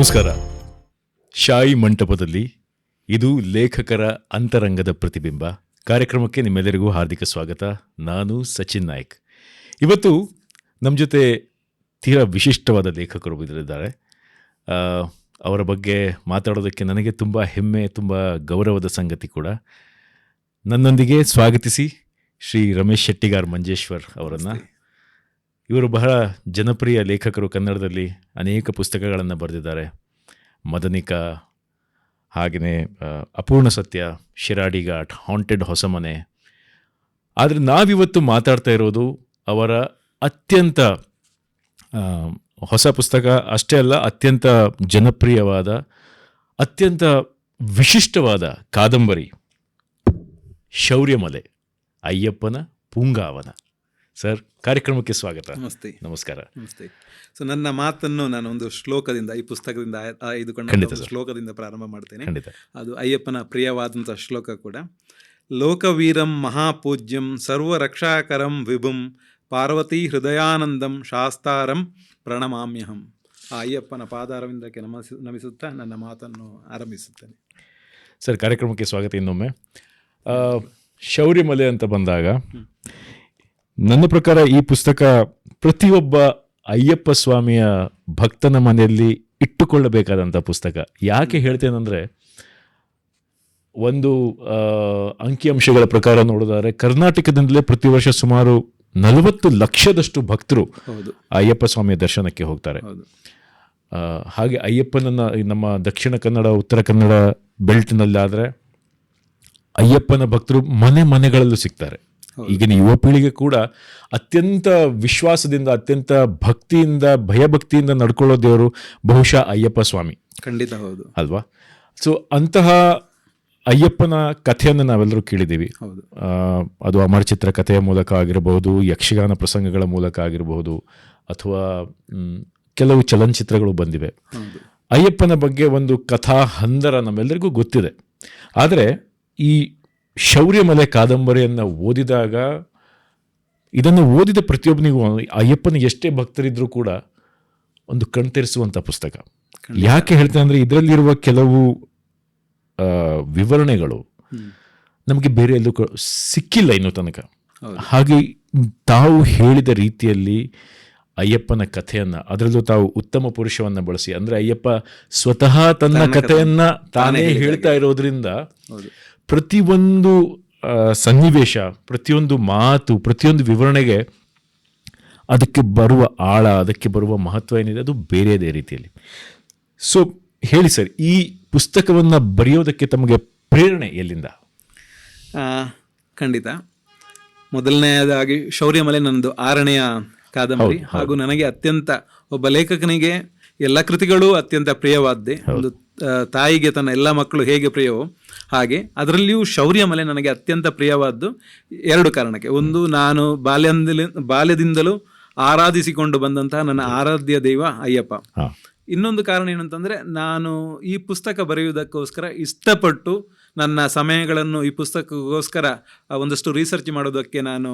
ನಮಸ್ಕಾರ. ಶಾಯಿ ಮಂಟಪದಲ್ಲಿ ಇದು ಲೇಖಕರ ಅಂತರಂಗದ ಪ್ರತಿಬಿಂಬ ಕಾರ್ಯಕ್ರಮಕ್ಕೆ ನಿಮ್ಮೆಲ್ಲರಿಗೂ ಹಾರ್ದಿಕ ಸ್ವಾಗತ. ನಾನು ಸಚಿನ್ ನಾಯ್ಕ್. ಇವತ್ತು ನಮ್ಮ ಜೊತೆ ತೀರಾ ವಿಶಿಷ್ಟವಾದ ಲೇಖಕರು ಇದ್ದಾರೆ. ಅವರ ಬಗ್ಗೆ ಮಾತಾಡೋದಕ್ಕೆ ನನಗೆ ತುಂಬ ಹೆಮ್ಮೆ, ತುಂಬ ಗೌರವದ ಸಂಗತಿ ಕೂಡ. ನನ್ನೊಂದಿಗೆ ಸ್ವಾಗತಿಸಿ ಶ್ರೀ ರಮೇಶ್ ಶೆಟ್ಟಿಗಾರ್ ಮಂಜೇಶ್ವರ್ ಅವರನ್ನು. ಇವರು ಬಹಳ ಜನಪ್ರಿಯ ಲೇಖಕರು. ಕನ್ನಡದಲ್ಲಿ ಅನೇಕ ಪುಸ್ತಕಗಳನ್ನು ಬರೆದಿದ್ದಾರೆ. ಮದನಿಕ, ಹಾಗೆಯೇ ಅಪೂರ್ಣ ಸತ್ಯ, ಶಿರಾಡಿ ಘಾಟ್, ಹಾಂಟೆಡ್ ಹೊಸಮನೆ. ಆದರೆ ನಾವಿವತ್ತು ಮಾತಾಡ್ತಾ ಇರೋದು ಅವರ ಅತ್ಯಂತ ಹೊಸ ಪುಸ್ತಕ ಅಷ್ಟೇ ಅಲ್ಲ, ಅತ್ಯಂತ ಜನಪ್ರಿಯವಾದ, ಅತ್ಯಂತ ವಿಶಿಷ್ಟವಾದ ಕಾದಂಬರಿ ಶೌರ್ಯಮಲೆ, ಅಯ್ಯಪ್ಪನ ಪುಂಗಾವನ. ಸರ್, ಕಾರ್ಯಕ್ರಮಕ್ಕೆ ಸ್ವಾಗತ. ನಮಸ್ತೆ. ನಮಸ್ಕಾರ. ನಮಸ್ತೆ. ಸೊ ನನ್ನ ಮಾತನ್ನು ನಾನು ಒಂದು ಶ್ಲೋಕದಿಂದ, ಈ ಪುಸ್ತಕದಿಂದ ಆಯ್ದುಕೊಂಡ ಶ್ಲೋಕದಿಂದ ಪ್ರಾರಂಭ ಮಾಡ್ತೇನೆ. ಅದು ಅಯ್ಯಪ್ಪನ ಪ್ರಿಯವಾದಂಥ ಶ್ಲೋಕ ಕೂಡ. ಲೋಕವೀರಂ ಮಹಾಪೂಜ್ಯಂ ಸರ್ವರಕ್ಷಾಕರಂ ವಿಭುಂ ಪಾರ್ವತಿ ಹೃದಯಾನಂದಂ ಶಾಸ್ತಾರಂ ಪ್ರಣಮಾಮ್ಯಹಂ. ಆ ಅಯ್ಯಪ್ಪನ ಪಾದಾರವಿಂದಕ್ಕೆ ನಮಿಸುತ್ತಾ ನನ್ನ ಮಾತನ್ನು ಆರಂಭಿಸುತ್ತೇನೆ. ಸರ್, ಕಾರ್ಯಕ್ರಮಕ್ಕೆ ಸ್ವಾಗತ ಇನ್ನೊಮ್ಮೆ. ಶೌರ್ಯಮಲೆ ಅಂತ ಬಂದಾಗ ನನ್ನ ಪ್ರಕಾರ ಈ ಪುಸ್ತಕ ಪ್ರತಿಯೊಬ್ಬ ಅಯ್ಯಪ್ಪ ಸ್ವಾಮಿಯ ಭಕ್ತನ ಮನೆಯಲ್ಲಿ ಇಟ್ಟುಕೊಳ್ಳಬೇಕಾದಂಥ ಪುಸ್ತಕ. ಯಾಕೆ ಹೇಳ್ತೇನೆಂದರೆ, ಒಂದು ಅಂಕಿಅಂಶಗಳ ಪ್ರಕಾರ ನೋಡಿದರೆ ಕರ್ನಾಟಕದಿಂದಲೇ ಪ್ರತಿ ವರ್ಷ ಸುಮಾರು 40 ಲಕ್ಷದಷ್ಟು ಭಕ್ತರು ಅಯ್ಯಪ್ಪ ಸ್ವಾಮಿಯ ದರ್ಶನಕ್ಕೆ ಹೋಗ್ತಾರೆ. ಹಾಗೆ ಅಯ್ಯಪ್ಪನನ್ನು ನಮ್ಮ ದಕ್ಷಿಣ ಕನ್ನಡ, ಉತ್ತರ ಕನ್ನಡ ಬೆಲ್ಟ್ನಲ್ಲಾದರೆ ಅಯ್ಯಪ್ಪನ ಭಕ್ತರು ಮನೆ ಮನೆಗಳಲ್ಲೂ ಸಿಗ್ತಾರೆ. ಈಗಿನ ಯುವ ಪೀಳಿಗೆ ಕೂಡ ಅತ್ಯಂತ ವಿಶ್ವಾಸದಿಂದ, ಅತ್ಯಂತ ಭಕ್ತಿಯಿಂದ, ಭಯಭಕ್ತಿಯಿಂದ ನಡ್ಕೊಳ್ಳೋ ದೇವರು ಬಹುಶಃ ಅಯ್ಯಪ್ಪ ಸ್ವಾಮಿ. ಖಂಡಿತ ಹೌದು ಅಲ್ವಾ? ಸೊ ಅಂತಹ ಅಯ್ಯಪ್ಪನ ಕಥೆಯನ್ನು ನಾವೆಲ್ಲರೂ ಕೇಳಿದ್ದೀವಿ. ಅದು ಅಮರಚಿತ್ರ ಕಥೆಯ ಮೂಲಕ ಆಗಿರಬಹುದು, ಯಕ್ಷಗಾನ ಪ್ರಸಂಗಗಳ ಮೂಲಕ ಆಗಿರಬಹುದು, ಅಥವಾ ಕೆಲವು ಚಲನಚಿತ್ರಗಳು ಬಂದಿವೆ. ಅಯ್ಯಪ್ಪನ ಬಗ್ಗೆ ಒಂದು ಕಥಾ ಹಂದರ ನಮ್ಮೆಲ್ಲರಿಗೂ ಗೊತ್ತಿದೆ. ಆದರೆ ಈ ಶೌರ್ಯಮಲೆ ಕಾದಂಬರಿಯನ್ನು ಓದಿದಾಗ, ಇದನ್ನು ಓದಿದ ಪ್ರತಿಯೊಬ್ಬನಿಗೂ ಅಯ್ಯಪ್ಪನಿಗೆ ಎಷ್ಟೇ ಭಕ್ತರಿದ್ರೂ ಕೂಡ ಒಂದು ಕಣ್ತೆರೆಸುವಂಥ ಪುಸ್ತಕ. ಯಾಕೆ ಹೇಳ್ತೇನೆ ಅಂದರೆ, ಇದರಲ್ಲಿರುವ ಕೆಲವು ವಿವರಣೆಗಳು ನಮಗೆ ಬೇರೆ ಎಲ್ಲೂ ಸಿಕ್ಕಿಲ್ಲ ಇನ್ನೂ ತನಕ. ಹಾಗೆ ತಾವು ಹೇಳಿದ ರೀತಿಯಲ್ಲಿ ಅಯ್ಯಪ್ಪನ ಕಥೆಯನ್ನು, ಅದರಲ್ಲೂ ತಾವು ಉತ್ತಮ ಪುರುಷವನ್ನು ಬಳಸಿ, ಅಂದರೆ ಅಯ್ಯಪ್ಪ ಸ್ವತಃ ತನ್ನ ಕಥೆಯನ್ನು ತಾನೇ ಹೇಳ್ತಾ ಇರೋದ್ರಿಂದ ಪ್ರತಿಯೊಂದು ಸನ್ನಿವೇಶ, ಪ್ರತಿಯೊಂದು ಮಾತು, ಪ್ರತಿಯೊಂದು ವಿವರಣೆಗೆ ಅದಕ್ಕೆ ಬರುವ ಆಳ, ಅದಕ್ಕೆ ಬರುವ ಮಹತ್ವ ಏನಿದೆ ಅದು ಬೇರೆಯದೇ ರೀತಿಯಲ್ಲಿ. ಸೊ ಹೇಳಿ ಸರ್, ಈ ಪುಸ್ತಕವನ್ನು ಬರೆಯೋದಕ್ಕೆ ತಮಗೆ ಪ್ರೇರಣೆ ಎಲ್ಲಿಂದ? ಖಂಡಿತ. ಮೊದಲನೆಯದಾಗಿ ಶೌರ್ಯಮಲೆ ನನ್ನದು 6ನೆಯ ಕಾದಂಬರಿ. ಹಾಗೂ ನನಗೆ ಅತ್ಯಂತ, ಒಬ್ಬ ಲೇಖಕನಿಗೆ ಎಲ್ಲ ಕೃತಿಗಳು ಅತ್ಯಂತ ಪ್ರಿಯವಾದ್ದೇ. ಒಂದು ತಾಯಿಗೆ ತನ್ನ ಎಲ್ಲ ಮಕ್ಕಳು ಹೇಗೆ ಪ್ರಿಯವೋ ಹಾಗೆ ಅದರಲ್ಲಿಯೂ ಶೌರ್ಯಮಲೆ ನನಗೆ ಅತ್ಯಂತ ಪ್ರಿಯವಾದ್ದು 2 ಕಾರಣಕ್ಕೆ. ಒಂದು, ನಾನು ಬಾಲ್ಯದಿಂದಲೂ ಆರಾಧಿಸಿಕೊಂಡು ಬಂದಂತಹ ನನ್ನ ಆರಾಧ್ಯ ದೈವ ಅಯ್ಯಪ್ಪ. ಇನ್ನೊಂದು ಕಾರಣ ಏನಂತಂದರೆ, ನಾನು ಈ ಪುಸ್ತಕ ಬರೆಯುವುದಕ್ಕೋಸ್ಕರ ಇಷ್ಟಪಟ್ಟು ನನ್ನ ಸಮಯಗಳನ್ನು ಈ ಪುಸ್ತಕಕ್ಕೋಸ್ಕರ ಒಂದಷ್ಟು ರಿಸರ್ಚ್ ಮಾಡೋದಕ್ಕೆ ನಾನು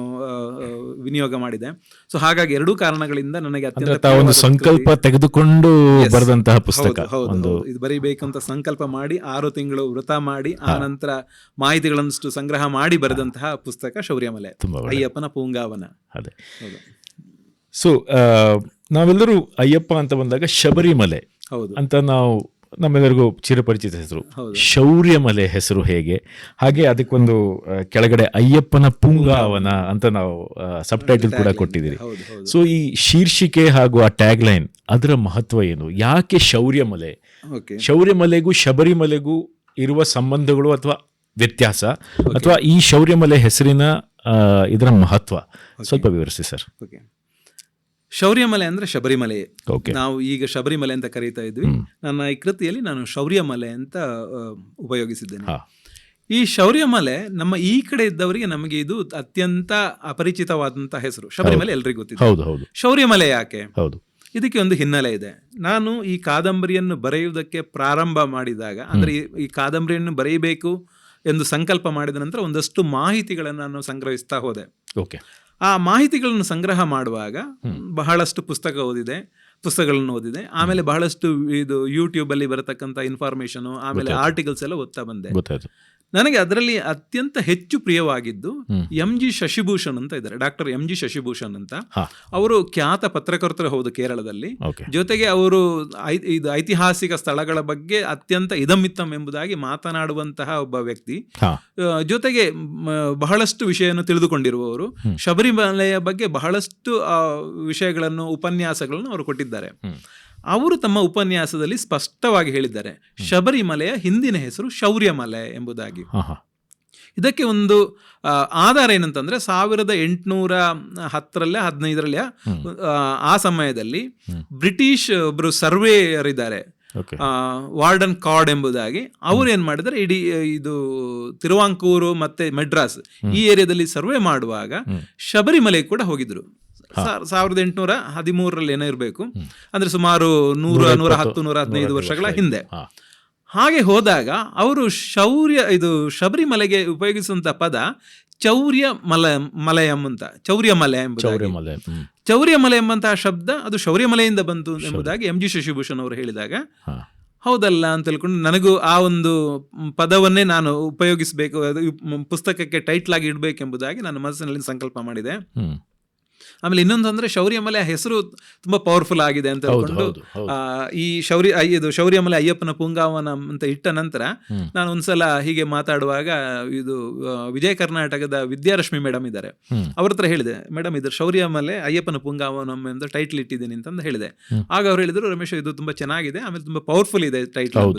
ವಿನಿಯೋಗ ಮಾಡಿದೆ. ಸೊ ಹಾಗಾಗಿ 2 ಕಾರಣಗಳಿಂದ ನನಗೆ ಅತ್ಯಂತ ಒಂದು ಸಂಕಲ್ಪ ತೆಗೆದುಕೊಂಡು ಬರೆದಂತಹ ಪುಸ್ತಕ. ಹೌದು, ಇದು ಬರೀಬೇಕಂತ ಸಂಕಲ್ಪ ಮಾಡಿ 6 ತಿಂಗಳು ವ್ರತ ಮಾಡಿ ಆ ನಂತರ ಮಾಹಿತಿಗಳನ್ನಷ್ಟು ಸಂಗ್ರಹ ಮಾಡಿ ಬರೆದಂತಹ ಪುಸ್ತಕ ಶೌರ್ಯಮಲೆ, ಅಯ್ಯಪ್ಪನ ಪುಂಗಾವನ. ಅದೇ. ಸೊ ನಾವೆಲ್ಲರೂ ಅಯ್ಯಪ್ಪ ಅಂತ ಬಂದಾಗ ಶಬರಿಮಲೆ ಅಂತ ನಾವು, ನಮ್ಮೆಲ್ಲರಿಗೂ ಚಿರಪರಿಚಿತ ಹೆಸರು. ಶೌರ್ಯಮಲೆ ಹೆಸರು ಹೇಗೆ? ಹಾಗೆ ಅದಕ್ಕೊಂದು ಕೆಳಗಡೆ ಅಯ್ಯಪ್ಪನ ಪುಂಗಾವನ ಅಂತ ನಾವು ಸಬ್ ಟೈಟಲ್ ಕೂಡ ಕೊಟ್ಟಿದ್ದೀರಿ. ಸೊ ಈ ಶೀರ್ಷಿಕೆ ಹಾಗೂ ಆ ಟ್ಯಾಗ್ ಲೈನ್, ಅದರ ಮಹತ್ವ ಏನು? ಯಾಕೆ ಶೌರ್ಯಮಲೆ? ಶೌರ್ಯಮಲೆಗೂ ಶಬರಿಮಲೆಗೂ ಇರುವ ಸಂಬಂಧಗಳು ಅಥವಾ ವ್ಯತ್ಯಾಸ, ಅಥವಾ ಈ ಶೌರ್ಯಮಲೆ ಹೆಸರಿನ ಇದರ ಮಹತ್ವ ಸ್ವಲ್ಪ ವಿವರಿಸಿ ಸರ್. ಶೌರ್ಯಮಲೆ ಅಂದ್ರೆ ಶಬರಿಮಲೆ. ನಾವು ಈಗ ಶಬರಿಮಲೆ ಅಂತ ಕರೀತಾ ಇದ್ವಿ. ನನ್ನ ಈ ಕೃತಿಯಲ್ಲಿ ನಾನು ಶೌರ್ಯಮಲೆ ಅಂತ ಉಪಯೋಗಿಸಿದ್ದೇನೆ. ಈ ಶೌರ್ಯಮಲೆ ನಮ್ಮ ಈ ಕಡೆ ಇದ್ದವರಿಗೆ ನಮಗೆ ಇದು ಅತ್ಯಂತ ಅಪರಿಚಿತವಾದಂತಹ ಹೆಸರು. ಶಬರಿಮಲೆ ಎಲ್ರಿಗೂ ಗೊತ್ತಿದೆ. ಶೌರ್ಯಮಲೆ ಯಾಕೆ? ಇದಕ್ಕೆ ಒಂದು ಹಿನ್ನೆಲೆ ಇದೆ. ನಾನು ಈ ಕಾದಂಬರಿಯನ್ನು ಬರೆಯುವುದಕ್ಕೆ ಪ್ರಾರಂಭ ಮಾಡಿದಾಗ, ಅಂದ್ರೆ ಈ ಕಾದಂಬರಿಯನ್ನು ಬರೆಯಬೇಕು ಎಂದು ಸಂಕಲ್ಪ ಮಾಡಿದ ನಂತರ ಒಂದಷ್ಟು ಮಾಹಿತಿಗಳನ್ನು ನಾನು ಸಂಗ್ರಹಿಸ್ತಾ ಹೋದೆ. ಆ ಮಾಹಿತಿಗಳನ್ನು ಸಂಗ್ರಹ ಮಾಡುವಾಗ ಬಹಳಷ್ಟು ಪುಸ್ತಕ ಓದಿದೆ. ಪುಸ್ತಕಗಳನ್ನು ಓದಿದೆ. ಆಮೇಲೆ ಬಹಳಷ್ಟು ಇದು ಯೂಟ್ಯೂಬ್ ಅಲ್ಲಿ ಬರತಕ್ಕಂಥ ಇನ್ಫಾರ್ಮೇಶನ್, ಆಮೇಲೆ ಆರ್ಟಿಕಲ್ಸ್ ಎಲ್ಲ ಓದ್ತಾ ಬಂದೆ. ಗೊತ್ತಾಯ್ತು. ನನಗೆ ಅದರಲ್ಲಿ ಅತ್ಯಂತ ಹೆಚ್ಚು ಪ್ರಿಯವಾಗಿದ್ದು MG ಶಶಿಭೂಷಣ್ ಅಂತ ಇದ್ದಾರೆ, ಡಾಕ್ಟರ್ MG ಶಶಿಭೂಷಣ್ ಅಂತ. ಅವರು ಖ್ಯಾತ ಪತ್ರಕರ್ತರು ಹೌದು ಕೇರಳದಲ್ಲಿ. ಜೊತೆಗೆ ಅವರು ಇದು ಐತಿಹಾಸಿಕ ಸ್ಥಳಗಳ ಬಗ್ಗೆ ಅತ್ಯಂತ ಇದಮಿತ್ತಂ ಎಂಬುದಾಗಿ ಮಾತನಾಡುವಂತಹ ಒಬ್ಬ ವ್ಯಕ್ತಿ. ಜೊತೆಗೆ ಬಹಳಷ್ಟು ವಿಷಯವನ್ನು ತಿಳಿದುಕೊಂಡಿರುವವರು. ಶಬರಿಮಲೆಯ ಬಗ್ಗೆ ಬಹಳಷ್ಟು ವಿಷಯಗಳನ್ನು, ಉಪನ್ಯಾಸಗಳನ್ನು ಅವರು ಕೊಟ್ಟಿದ್ದಾರೆ. ಅವರು ತಮ್ಮ ಉಪನ್ಯಾಸದಲ್ಲಿ ಸ್ಪಷ್ಟವಾಗಿ ಹೇಳಿದ್ದಾರೆ, ಶಬರಿಮಲೆಯ ಹಿಂದಿನ ಹೆಸರು ಶೌರ್ಯಮಲೆ ಎಂಬುದಾಗಿ. ಇದಕ್ಕೆ ಒಂದು ಆಧಾರ ಏನಂತಂದ್ರೆ 1810 15 ಆ ಸಮಯದಲ್ಲಿ ಬ್ರಿಟಿಷ್ ಒಬ್ರು ಸರ್ವೇಯರ್ ಇದ್ದಾರೆ, ವಾರ್ಡನ್ ಕಾರ್ಡ್ ಎಂಬುದಾಗಿ. ಅವರು ಏನ್ ಮಾಡಿದ್ದಾರೆ, ಇಡೀ ಇದು ತಿರುವಾಂಕೂರು ಮತ್ತೆ ಮೆಡ್ರಾಸ್ ಈ ಏರಿಯಾದಲ್ಲಿ ಸರ್ವೆ ಮಾಡುವಾಗ ಶಬರಿಮಲೆ ಕೂಡ ಹೋಗಿದ್ರು. 1813 ಏನೋ ಇರಬೇಕು, ಅಂದ್ರೆ ಸುಮಾರು 110-115 ವರ್ಷಗಳ ಹಿಂದೆ. ಹಾಗೆ ಹೋದಾಗ ಅವರು ಶಬರಿಮಲೆಗೆ ಉಪಯೋಗಿಸುವಂತ ಪದ ಚೌರ್ಯಮಲಯಂ ಅಂತ, ಚೌರ್ಯಮಲೆ ಎಂಬುದಾಗಿ. ಚೌರ್ಯಮಲೆ ಎಂಬಂತಹ ಶಬ್ದ ಅದು ಶೌರ್ಯಮಲೆಯಿಂದ ಬಂತು ಎಂಬುದಾಗಿ MG ಶಶಿಭೂಷಣ್ ಅವರು ಹೇಳಿದಾಗ, ಹೌದಲ್ಲ ಅಂತ ತಿಳ್ಕೊಂಡು ನನಗೂ ಆ ಒಂದು ಪದವನ್ನೇ ನಾನು ಉಪಯೋಗಿಸಬೇಕು, ಪುಸ್ತಕಕ್ಕೆ ಟೈಟ್ಲ್ ಆಗಿ ಇಡಬೇಕೆಂಬುದಾಗಿ ನಾನು ಮನಸ್ಸಿನಲ್ಲಿ ಸಂಕಲ್ಪ ಮಾಡಿದೆ. ಆಮೇಲೆ ಇನ್ನೊಂದು ಅಂದ್ರೆ ಶೌರ್ಯಮಲೆ ಹೆಸರು ತುಂಬಾ ಪವರ್ಫುಲ್ ಆಗಿದೆ ಅಂತ ಹೇಳ್ಕೊಂಡು ಈ ಶೌರ್ಯಮಲೆ ಅಯ್ಯಪ್ಪನ ಪುಂಗಾವನ ಅಂತ ಇಟ್ಟ ನಂತರ ನಾನು ಒಂದ್ಸಲ ಹೀಗೆ ಮಾತಾಡುವಾಗ ಇದು ವಿಜಯ ಕರ್ನಾಟಕದ ವಿದ್ಯಾರಶ್ಮಿ ಮೇಡಮ್ ಇದ್ದಾರೆ, ಅವ್ರ ಹತ್ರ ಹೇಳಿದೆ, ಮೇಡಮ್ ಇದು ಶೌರ್ಯಮಲೆ ಅಯ್ಯಪ್ಪನ ಪುಂಗಾವನಂ ಅಂತ ಟೈಟ್ಲ್ ಇಟ್ಟಿದ್ದೀನಿ ಅಂತ ಹೇಳಿದೆ. ಆಗ ಅವ್ರು ಹೇಳಿದ್ರು, ರಮೇಶ್ ಇದು ತುಂಬಾ ಚೆನ್ನಾಗಿದೆ, ಆಮೇಲೆ ತುಂಬಾ ಪವರ್ಫುಲ್ ಇದೆ ಟೈಟ್ಲ್.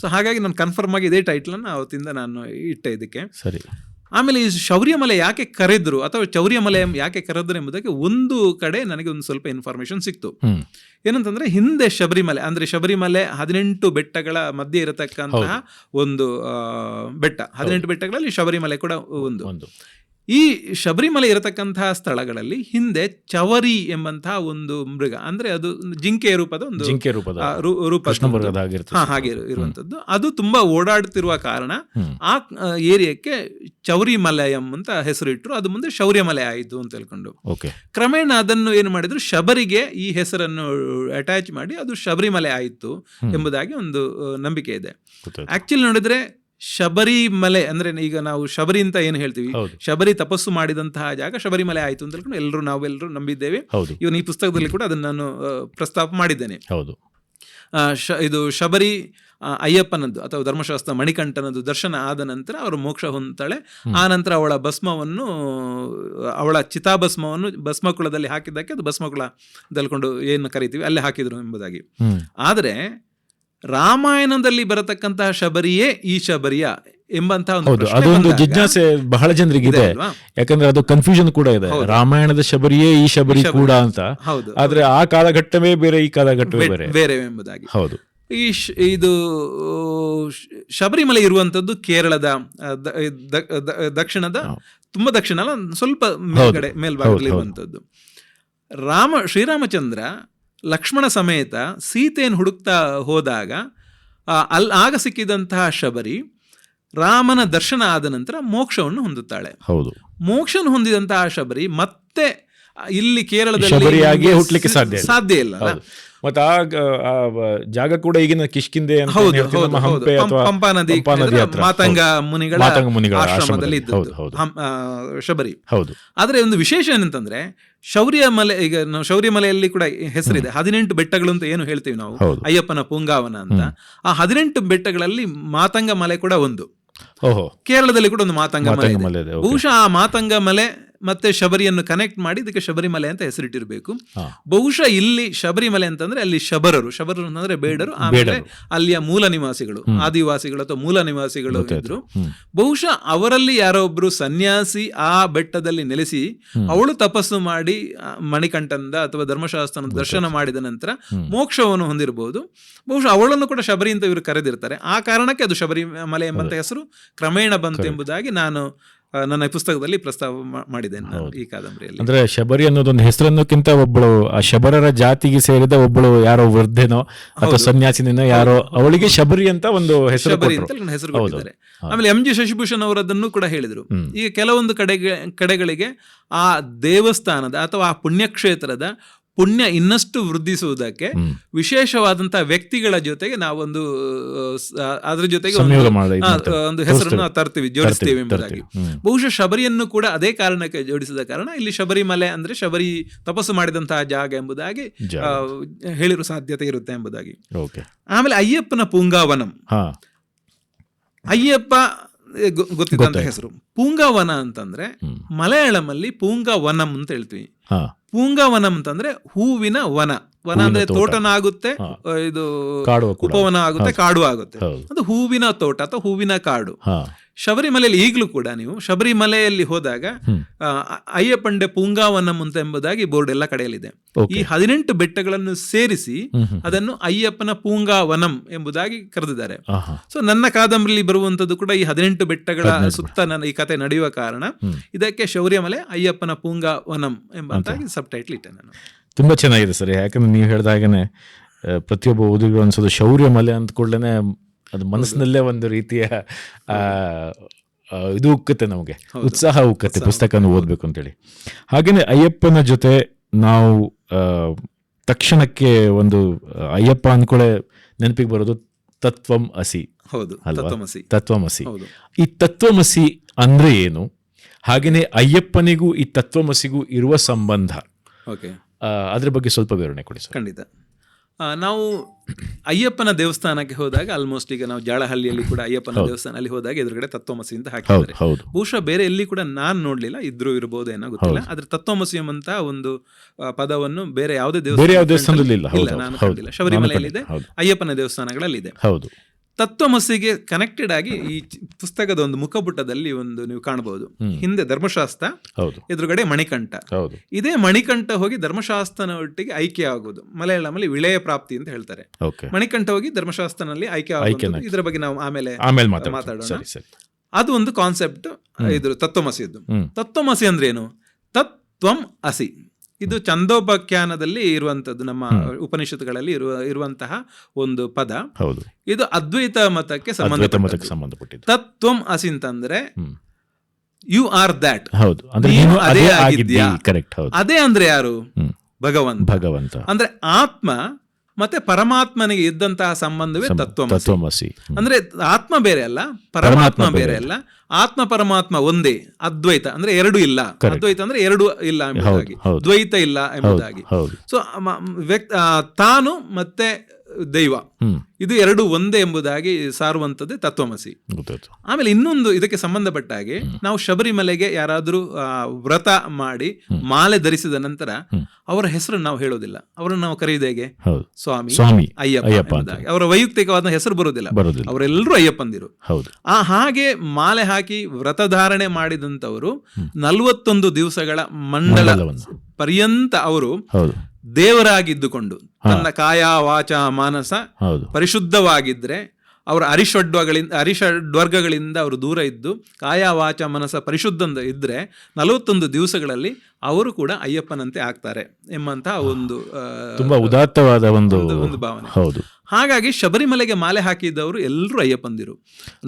ಸೊ ಹಾಗಾಗಿ ನಾನು ಕನ್ಫರ್ಮ್ ಆಗಿ ಇದೇ ಟೈಟ್ಲ್ ಅನ್ನು ಅವತ್ತಿಂದ ನಾನು ಇಟ್ಟೆ ಇದಕ್ಕೆ. ಸರಿ. ಆಮೇಲೆ ಈ ಶೌರ್ಯಮಲೆ ಯಾಕೆ ಕರೆದ್ರು ಅಥವಾ ಚೌರ್ಯಮಲೆ ಯಾಕೆ ಕರೆದ್ರು ಎಂಬುದಕ್ಕೆ ಒಂದು ಕಡೆ ನನಗೆ ಒಂದು ಸ್ವಲ್ಪ ಇನ್ಫಾರ್ಮೇಶನ್ ಸಿಕ್ತು. ಏನಂತಂದ್ರೆ, ಹಿಂದೆ ಶಬರಿಮಲೆ ಅಂದ್ರೆ ಶಬರಿಮಲೆ 18 ಬೆಟ್ಟಗಳ ಮಧ್ಯೆ ಇರತಕ್ಕಂತಹ ಒಂದು ಬೆಟ್ಟ. 18 ಬೆಟ್ಟಗಳಲ್ಲಿ ಶಬರಿಮಲೆ ಕೂಡ ಒಂದು. ಈ ಶಬರಿಮಲೆ ಇರತಕ್ಕಂತಹ ಸ್ಥಳಗಳಲ್ಲಿ ಹಿಂದೆ ಚವರಿ ಎಂಬಂತಹ ಒಂದು ಮೃಗ, ಅಂದ್ರೆ ಅದು ಜಿಂಕೆ ರೂಪದ ಒಂದು ಹಾಗೆ ಇರುವಂತದ್ದು, ಅದು ತುಂಬಾ ಓಡಾಡುತ್ತಿರುವ ಕಾರಣ ಆ ಏರಿಯಾಕ್ಕೆ ಚೌರಿಮಲಯಂ ಅಂತ ಹೆಸರಿಟ್ಟರು. ಅದು ಮುಂದೆ ಶೌರ್ಯಮಲೆ ಆಯಿತು ಅಂತ ಹೇಳ್ಕೊಂಡು ಕ್ರಮೇಣ ಅದನ್ನು ಏನು ಮಾಡಿದ್ರು, ಶಬರಿಗೆ ಈ ಹೆಸರನ್ನು ಅಟ್ಯಾಚ್ ಮಾಡಿ ಅದು ಶಬರಿಮಲೆ ಆಯಿತು ಎಂಬುದಾಗಿ ಒಂದು ನಂಬಿಕೆ ಇದೆ. ಆಕ್ಚುಲಿ ನೋಡಿದ್ರೆ ಶಬರಿಮಲೆ ಅಂದ್ರೆ ಈಗ ನಾವು ಶಬರಿ ಅಂತ ಏನು ಹೇಳ್ತೀವಿ, ಶಬರಿ ತಪಸ್ಸು ಮಾಡಿದಂತಹ ಜಾಗ ಶಬರಿಮಲೆ ಆಯ್ತು ಅಂತ ಹೇಳ್ಕೊಂಡು ನಾವೆಲ್ಲರೂ ನಂಬಿದ್ದೇವೆ. ಇವನ್ ಈ ಪುಸ್ತಕದಲ್ಲಿ ಕೂಡ ಅದನ್ನು ನಾನು ಪ್ರಸ್ತಾಪ ಮಾಡಿದ್ದೇನೆ. ಇದು ಶಬರಿ ಅಯ್ಯಪ್ಪನದ್ದು ಅಥವಾ ಧರ್ಮಶಾಸ್ತ್ರ ಮಣಿಕಂಠನದ್ದು ದರ್ಶನ ಆದ ನಂತರ ಅವರು ಮೋಕ್ಷ ಹೊಂದ್ತಾಳೆ. ಆ ನಂತರ ಅವಳ ಚಿತಾಭಸ್ಮವನ್ನು ಭಸ್ಮಕುಳದಲ್ಲಿ ಹಾಕಿದ್ದಕ್ಕೆ ಅದು ಭಸ್ಮಕುಳ ದಲ್ಕೊಂಡು ಏನು ಕರಿತೀವಿ ಅಲ್ಲೇ ಹಾಕಿದ್ರು ಎಂಬುದಾಗಿ. ಆದರೆ ರಾಮಾಯಣದಲ್ಲಿ ಬರತಕ್ಕಂತಹ ಶಬರಿಯೇ ಈ ಶಬರಿಯ ಎಂಬಂತಹ ಅದೊಂದು ಜಿಜ್ಞಾಸೆ ಬಹಳ ಜನರಿಗೆ ಇದೆ. ಯಾಕಂದ್ರೆ ಅದು ಕನ್ಫ್ಯೂಷನ್ ಕೂಡ ಇದೆ, ರಾಮಾಯಣದ ಶಬರಿಯೇ ಈ ಶಬರಿ ಕೂಡ ಅಂತ. ಆದ್ರೆ ಆ ಕಾಲಘಟ್ಟವೇ ಬೇರೆ, ಈ ಕಾಲಘಟ್ಟವೇ ಬೇರೆ ಎಂಬುದಾಗಿ. ಹೌದು. ಇದು ಶಬರಿಮಲೆ ಇರುವಂತದ್ದು ಕೇರಳದ ದಕ್ಷಿಣದ ತುಂಬಾ ದಕ್ಷಿಣ ಅಲ್ಲ, ಸ್ವಲ್ಪ ಮೇಲ್ಭಾಗದಲ್ಲಿ ಇರುವಂತದ್ದು. ಶ್ರೀರಾಮಚಂದ್ರ ಲಕ್ಷ್ಮಣ ಸಮೇತ ಸೀತೆಯನ್ನು ಹುಡುಕ್ತಾ ಹೋದಾಗ ಆಗ ಸಿಕ್ಕಿದಂತಹ ಶಬರಿ ರಾಮನ ದರ್ಶನ ಆದ ನಂತರ ಮೋಕ್ಷವನ್ನು ಹೊಂದುತ್ತಾಳೆ. ಹೌದು. ಮೋಕ್ಷವನ್ನು ಹೊಂದಿದಂತಹ ಶಬರಿ ಮತ್ತೆ ಇಲ್ಲಿ ಕೇರಳದಲ್ಲಿ ಹುಟ್ಟಲಿಕ್ಕೆ ಸಾಧ್ಯ ಇಲ್ಲ. ಮತ್ತೆ ಆ ಜಾಗ ಕೂಡ ಈಗಿನ ಕಿಷ್ಕಿಂದೆ ಪಂಪಾ ನದಿ ಮಾತಂಗ ಮುನಿಗಳ ಆಶ್ರಮದಲ್ಲಿ ಇದ್ದದ್ದು ಶಬರಿ. ಹೌದು. ಆದ್ರೆ ಒಂದು ವಿಶೇಷ ಏನಂತಂದ್ರೆ, ಶೌರ್ಯಮಲೆ, ಈಗ ನಾವು ಶೌರ್ಯಮಲೆಯಲ್ಲಿ ಕೂಡ ಹೆಸರಿದೆ, 18 ಬೆಟ್ಟಗಳು ಅಂತ ಏನು ಹೇಳ್ತೀವಿ ನಾವು, ಅಯ್ಯಪ್ಪನ ಪುಂಗಾವನ ಅಂತ. ಆ 18 ಬೆಟ್ಟಗಳಲ್ಲಿ ಮಾತಂಗ ಮಲೆ ಕೂಡ ಒಂದು. ಕೇರಳದಲ್ಲಿ ಕೂಡ ಒಂದು ಮಾತಂಗ ಮಲೆ. ಬಹುಶಃ ಆ ಮಾತಂಗ ಮಲೆ ಮತ್ತೆ ಶಬರಿಯನ್ನು ಕನೆಕ್ಟ್ ಮಾಡಿ ಇದಕ್ಕೆ ಶಬರಿಮಲೆ ಅಂತ ಹೆಸರಿಟ್ಟಿರಬೇಕು. ಬಹುಶಃ ಇಲ್ಲಿ ಶಬರಿಮಲೆ ಅಂತಂದ್ರೆ ಅಲ್ಲಿ ಶಬರರು ಅಂತಂದ್ರೆ ಬೇಡರು, ಆಮೇಲೆ ಅಲ್ಲಿಯ ಮೂಲ ನಿವಾಸಿಗಳು, ಆದಿವಾಸಿಗಳು ಅಥವಾ ಮೂಲ ನಿವಾಸಿಗಳು ಇದ್ರು. ಬಹುಶಃ ಅವರಲ್ಲಿ ಯಾರೋ ಒಬ್ರು ಸನ್ಯಾಸಿ ಆ ಬೆಟ್ಟದಲ್ಲಿ ನೆಲೆಸಿ ಅವಳು ತಪಸ್ಸು ಮಾಡಿ ಮಣಿಕಂಠನದ ಅಥವಾ ಧರ್ಮಶಾಸ್ತ್ರನ ದರ್ಶನ ಮಾಡಿದ ನಂತರ ಮೋಕ್ಷವನ್ನು ಹೊಂದಿರಬಹುದು. ಬಹುಶಃ ಅವಳನ್ನು ಕೂಡ ಶಬರಿ ಅಂತ ಇವರು ಕರೆದಿರ್ತಾರೆ. ಆ ಕಾರಣಕ್ಕೆ ಅದು ಶಬರಿಮಲೆ ಎಂಬಂತ ಹೆಸರು ಕ್ರಮೇಣ ಬಂತು ಎಂಬುದಾಗಿ ನಾನು ನನ್ನ ಪುಸ್ತಕದಲ್ಲಿ ಪ್ರಸ್ತಾವ ಮಾಡಿದ್ದೇನೆ ಈ ಕಾದಂಬರಿಯಲ್ಲಿ. ಅಂದ್ರೆ ಶಬರಿ ಅನ್ನೋದೊಂದು ಹೆಸರನ್ನೋಕ್ಕಿಂತ ಒಬ್ಬಳು ಆ ಶಬರರ ಜಾತಿಗೆ ಸೇರಿದ ಒಬ್ಬಳು ಯಾರೋ ವೃದ್ಧೆನೋ ಅಥವಾ ಸನ್ಯಾಸಿನೋ ಯಾರೋ ಅವಳಿಗೆ ಶಬರಿ ಅಂತ ಒಂದು ಹೆಸರು ಕೊಟ್ಟಿದ್ದಾರೆ. ಆಮೇಲೆ MG ಶಶಿಭೂಷಣ್ ಅವರದನ್ನು ಕೂಡ ಹೇಳಿದ್ರು. ಈಗ ಕೆಲವೊಂದು ಕಡೆಗಳಿಗೆ ಆ ದೇವಸ್ಥಾನದ ಅಥವಾ ಆ ಪುಣ್ಯಕ್ಷೇತ್ರದ ಪುಣ್ಯ ಇನ್ನಷ್ಟು ವೃದ್ಧಿಸುವುದಕ್ಕೆ ವಿಶೇಷವಾದಂತಹ ವ್ಯಕ್ತಿಗಳ ಜೊತೆಗೆ ನಾವೊಂದು ಅದ್ರ ಜೊತೆಗೆ ಒಂದು ಹೆಸರನ್ನು ತರ್ತೀವಿ, ಜೋಡಿಸ್ತೇವೆ ಎಂಬುದಾಗಿ. ಬಹುಶಃ ಶಬರಿಯನ್ನು ಕೂಡ ಅದೇ ಕಾರಣಕ್ಕೆ ಜೋಡಿಸಿದ ಕಾರಣ ಇಲ್ಲಿ ಶಬರಿಮಲೆ ಅಂದ್ರೆ ಶಬರಿ ತಪಸ್ಸು ಮಾಡಿದಂತಹ ಜಾಗ ಎಂಬುದಾಗಿ ಹೇಳಿರುವ ಸಾಧ್ಯತೆ ಇರುತ್ತೆ ಎಂಬುದಾಗಿ. ಆಮೇಲೆ ಅಯ್ಯಪ್ಪನ ಪೂಂಗಾವನಂ, ಅಯ್ಯಪ್ಪ ಗೊತ್ತಿದ್ದಂತ ಹೆಸರು. ಪೂಂಗಾವನ ಅಂತಂದ್ರೆ ಮಲಯಾಳಮಲ್ಲಿ ಪೂಂಗಾವನಂ ಅಂತ ಹೇಳ್ತೀವಿ. ಪೂಂಗಾವನಂ ಅಂತಂದ್ರೆ ಹೂವಿನ ವನ. ವನ ಅಂದ್ರೆ ತೋಟನ ಆಗುತ್ತೆ, ಇದು ಉಪವನ ಆಗುತ್ತೆ, ಕಾಡು ಆಗುತ್ತೆ. ಅದು ಹೂವಿನ ತೋಟ ಅಥವಾ ಹೂವಿನ ಕಾಡು. ಶಬರಿಮಲೆಯಲ್ಲಿ ಈಗಲೂ ಕೂಡ ನೀವು ಶಬರಿಮಲೆಯಲ್ಲಿ ಹೋದಾಗ ಅಯ್ಯಪ್ಪಂಡೆ ಪೂಂಗಾವನಂ ಅಂತ ಎಂಬುದಾಗಿ ಬೋರ್ಡ್ ಎಲ್ಲ ಕಡೆಯಲ್ಲಿದೆ. ಈ 18 ಬೆಟ್ಟಗಳನ್ನು ಸೇರಿಸಿ ಅದನ್ನು ಅಯ್ಯಪ್ಪನ ಪೂಂಗಾವನಂ ಎಂಬುದಾಗಿ ಕರೆದಿದ್ದಾರೆ. ಸೊ ನನ್ನ ಕಾದಂಬರಿಯಲ್ಲಿ ಬರುವಂತದ್ದು ಕೂಡ ಈ 18 ಬೆಟ್ಟಗಳ ಸುತ್ತ ನನ್ನ ಈ ಕತೆ ನಡೆಯುವ ಕಾರಣ ಇದಕ್ಕೆ ಶೌರ್ಯಮಲೆ ಅಯ್ಯಪ್ಪನ ಪೂಂಗಾವನಂ ಎಂಬಂತಾಗಿ ಸಬ್ ಟೈಟ್ಲ್ ಇಟ್ಟೆ ನಾನು. ತುಂಬಾ ಚೆನ್ನಾಗಿದೆ ಸರ್. ಯಾಕಂದ್ರೆ ನೀವು ಹೇಳಿದಾಗನೆ ಪ್ರತಿಯೊಬ್ಬ ಓದುಗರು ಅನ್ಸೋದು ಶೌರ್ಯಮಲೆ ಅಂದ ಕೂಡಲೇ ಅದು ಮನಸ್ಸಿನಲ್ಲೇ ಒಂದು ರೀತಿಯ ಇದು ಉಕ್ಕತ್ತೆ, ನಮಗೆ ಉತ್ಸಾಹ ಉಕ್ಕತ್ತೆ ಪುಸ್ತಕನ ಓದಬೇಕು ಅಂತೇಳಿ. ಹಾಗೇನೆ ಅಯ್ಯಪ್ಪನ ಜೊತೆ ನಾವು ತಕ್ಷಣಕ್ಕೆ ಒಂದು ಅಯ್ಯಪ್ಪ ಅಂದ್ಕೊಳ್ಳೆ ನೆನಪಿಗೆ ಬರೋದು ತತ್ವಂ ಅಸಿ. ಹೌದು, ತತ್ವಮಸಿ. ಈ ತತ್ವಮಸಿ ಅಂದ್ರೆ ಏನು, ಹಾಗೇನೆ ಅಯ್ಯಪ್ಪನಿಗೂ ಈ ತತ್ವಮಸಿಗೂ ಇರುವ ಸಂಬಂಧ, ಅದ್ರ ಬಗ್ಗೆ ಸ್ವಲ್ಪ ವಿವರಣೆ ಕೊಡಿ ಸರ್. ಖಂಡಿತ. ನಾವು ಅಯ್ಯಪ್ಪನ ದೇವಸ್ಥಾನಕ್ಕೆ ಹೋದಾಗ ಆಲ್ಮೋಸ್ಟ್ ಈಗ ನಾವು ಜಾಳಹಳ್ಳಿಯಲ್ಲಿ ಕೂಡ ಅಯ್ಯಪ್ಪನ ದೇವಸ್ಥಾನದಲ್ಲಿ ಹೋದಾಗ ಎದುರುಗಡೆ ತತ್ವಮಸಿ ಅಂತ ಹಾಕಿದ್ದಾರೆ. ಬಹುಶಃ ಬೇರೆ ಎಲ್ಲಿ ಕೂಡ ನಾನು ನೋಡ್ಲಿಲ್ಲ, ಇದ್ರೂ ಇರಬಹುದು ಏನೋ ಗೊತ್ತಿಲ್ಲ. ಆದ್ರೆ ತತ್ವಮಸಿ ಎಂಬಂತ ಒಂದು ಪದವನ್ನು ಬೇರೆ ಯಾವುದೇ ದೇವಸ್ಥಾನದಲ್ಲಿ ಇಲ್ಲ, ನಾನು ಕಂಡಿಲ್ಲ. ಶಬರಿಮಲೆಯಲ್ಲಿದೆ, ಅಯ್ಯಪ್ಪನ ದೇವಸ್ಥಾನಗಳಲ್ಲಿದೆ. ತತ್ವಮಸಿಗೆ ಕನೆಕ್ಟೆಡ್ ಆಗಿ ಈ ಪುಸ್ತಕದ ಒಂದು ಮುಖಪುಟದಲ್ಲಿ ಒಂದು ನೀವು ಕಾಣಬಹುದು. ಹಿಂದೆ ಧರ್ಮಶಾಸ್ತ್ರ, ಎದುರುಗಡೆ ಮಣಿಕಂಠ. ಇದೇ ಮಣಿಕಂಠ ಹೋಗಿ ಧರ್ಮಶಾಸ್ತ್ರನ ಒಟ್ಟಿಗೆ ಐಕ್ಯ ಆಗುವುದು. ಮಲಯಾಳಮಲ್ಲಿ ವಿಳಯ ಪ್ರಾಪ್ತಿ ಅಂತ ಹೇಳ್ತಾರೆ. ಮಣಿಕಂಠ ಹೋಗಿ ಧರ್ಮಶಾಸ್ತ್ರನಲ್ಲಿ ಐಕ್ಯ ಆಗುವುದು. ಇದರ ಬಗ್ಗೆ ನಾವು ಆಮೇಲೆ ಮಾತಾಡೋಣ. ಅದು ಒಂದು ಕಾನ್ಸೆಪ್ಟ್ ಇದ್ರ ತತ್ವಮಸಿಯದ್ದು. ತತ್ವಮಸಿ ಅಂದ್ರೆ ಏನು? ತತ್ವಂ ಅಸಿ, ಇದು ಛಂದೋಪಾಖ್ಯಾನದಲ್ಲಿ ಇರುವಂತದ್ದು, ನಮ್ಮ ಉಪನಿಷತ್ತುಗಳಲ್ಲಿ ಇರುವಂತಹ ಒಂದು ಪದ. ಇದು ಅದ್ವೈತ ಮತಕ್ಕೆ ಸಂಬಂಧಪಟ್ಟಿದ್ದು. ತತ್ವಂ ಅಸಿ ಅಂತಂದ್ರೆ ಯು ಆರ್ ದ್ಯಾಟ್, ಅದೇ ಆಗಿದ್ಯಾ. ಅದೇ ಅಂದ್ರೆ ಯಾರು? ಭಗವಂತ. ಅಂದ್ರೆ ಆತ್ಮ ಮತ್ತೆ ಪರಮಾತ್ಮನಿಗೆ ಇದ್ದಂತಹ ಸಂಬಂಧವೇ ತತ್ವಮಸಿ. ಅಂದ್ರೆ ಆತ್ಮ ಬೇರೆ ಅಲ್ಲ, ಪರಮಾತ್ಮ ಬೇರೆ ಅಲ್ಲ. ಆತ್ಮ ಪರಮಾತ್ಮ ಒಂದೇ, ಅದ್ವೈತ ಅಂದ್ರೆ ಎರಡು ಇಲ್ಲ. ಅದ್ವೈತ ಅಂದ್ರೆ ಎರಡು ಇಲ್ಲ ಎಂಬುದಾಗಿ, ದ್ವೈತ ಇಲ್ಲ ಎಂಬುದಾಗಿ. ಸೊ ತಾನು ಮತ್ತೆ ದೈವ ಇದು ಎರಡು ಒಂದೇ ಎಂಬುದಾಗಿ ಸಾರುವಂಥದ್ದೇ ತತ್ವಮಸಿ. ಆಮೇಲೆ ಇನ್ನೊಂದು ಇದಕ್ಕೆ ಸಂಬಂಧಪಟ್ಟ ಹಾಗೆ, ನಾವು ಶಬರಿಮಲೆಗೆ ಯಾರಾದ್ರೂ ವ್ರತ ಮಾಡಿ ಮಾಲೆ ಧರಿಸಿದ ನಂತರ ಅವರ ಹೆಸರನ್ನು ನಾವು ಹೇಳೋದಿಲ್ಲ. ಅವರನ್ನು ನಾವು ಕರೆಯುವುದು ಹೇಗೆ? ಸ್ವಾಮಿ, ಅಯ್ಯಪ್ಪ. ಅವರ ವೈಯಕ್ತಿಕವಾದ ಹೆಸರು ಬರೋದಿಲ್ಲ, ಅವರೆಲ್ಲರೂ ಅಯ್ಯಪ್ಪಂದಿರು. ಹಾಗೆ ಮಾಲೆ ಹಾಕಿ ವ್ರತಧಾರಣೆ ಮಾಡಿದಂಥವರು 41 ದಿವಸಗಳ ಮಂಡಲ ಪರ್ಯಂತ ಅವರು ದೇವರಾಗಿದ್ದುಕೊಂಡು ತನ್ನ ಕಾಯ ವಾಚ ಮಾನಸ ಪರಿಶುದ್ಧವಾಗಿದ್ರೆ, ಅವರ ಅರಿಷಡ್ವರ್ಗಗಳಿಂದ ಅವರು ದೂರ ಇದ್ದು ಕಾಯ ವಾಚ ಮನಸ ಪರಿಶುದ್ಧ ಇದ್ರೆ 41 ದಿವಸಗಳಲ್ಲಿ ಅವರು ಕೂಡ ಅಯ್ಯಪ್ಪನಂತೆ ಆಗ್ತಾರೆ ಎಂಬಂತಹ ಒಂದು ತುಂಬಾ ಉದಾತ್ತವಾದ ಒಂದು ಭಾವನೆ. ಹಾಗಾಗಿ ಶಬರಿಮಲೆಗೆ ಮಾಲೆ ಹಾಕಿದ್ದವರು ಎಲ್ಲರೂ ಅಯ್ಯಪ್ಪಂದಿರು.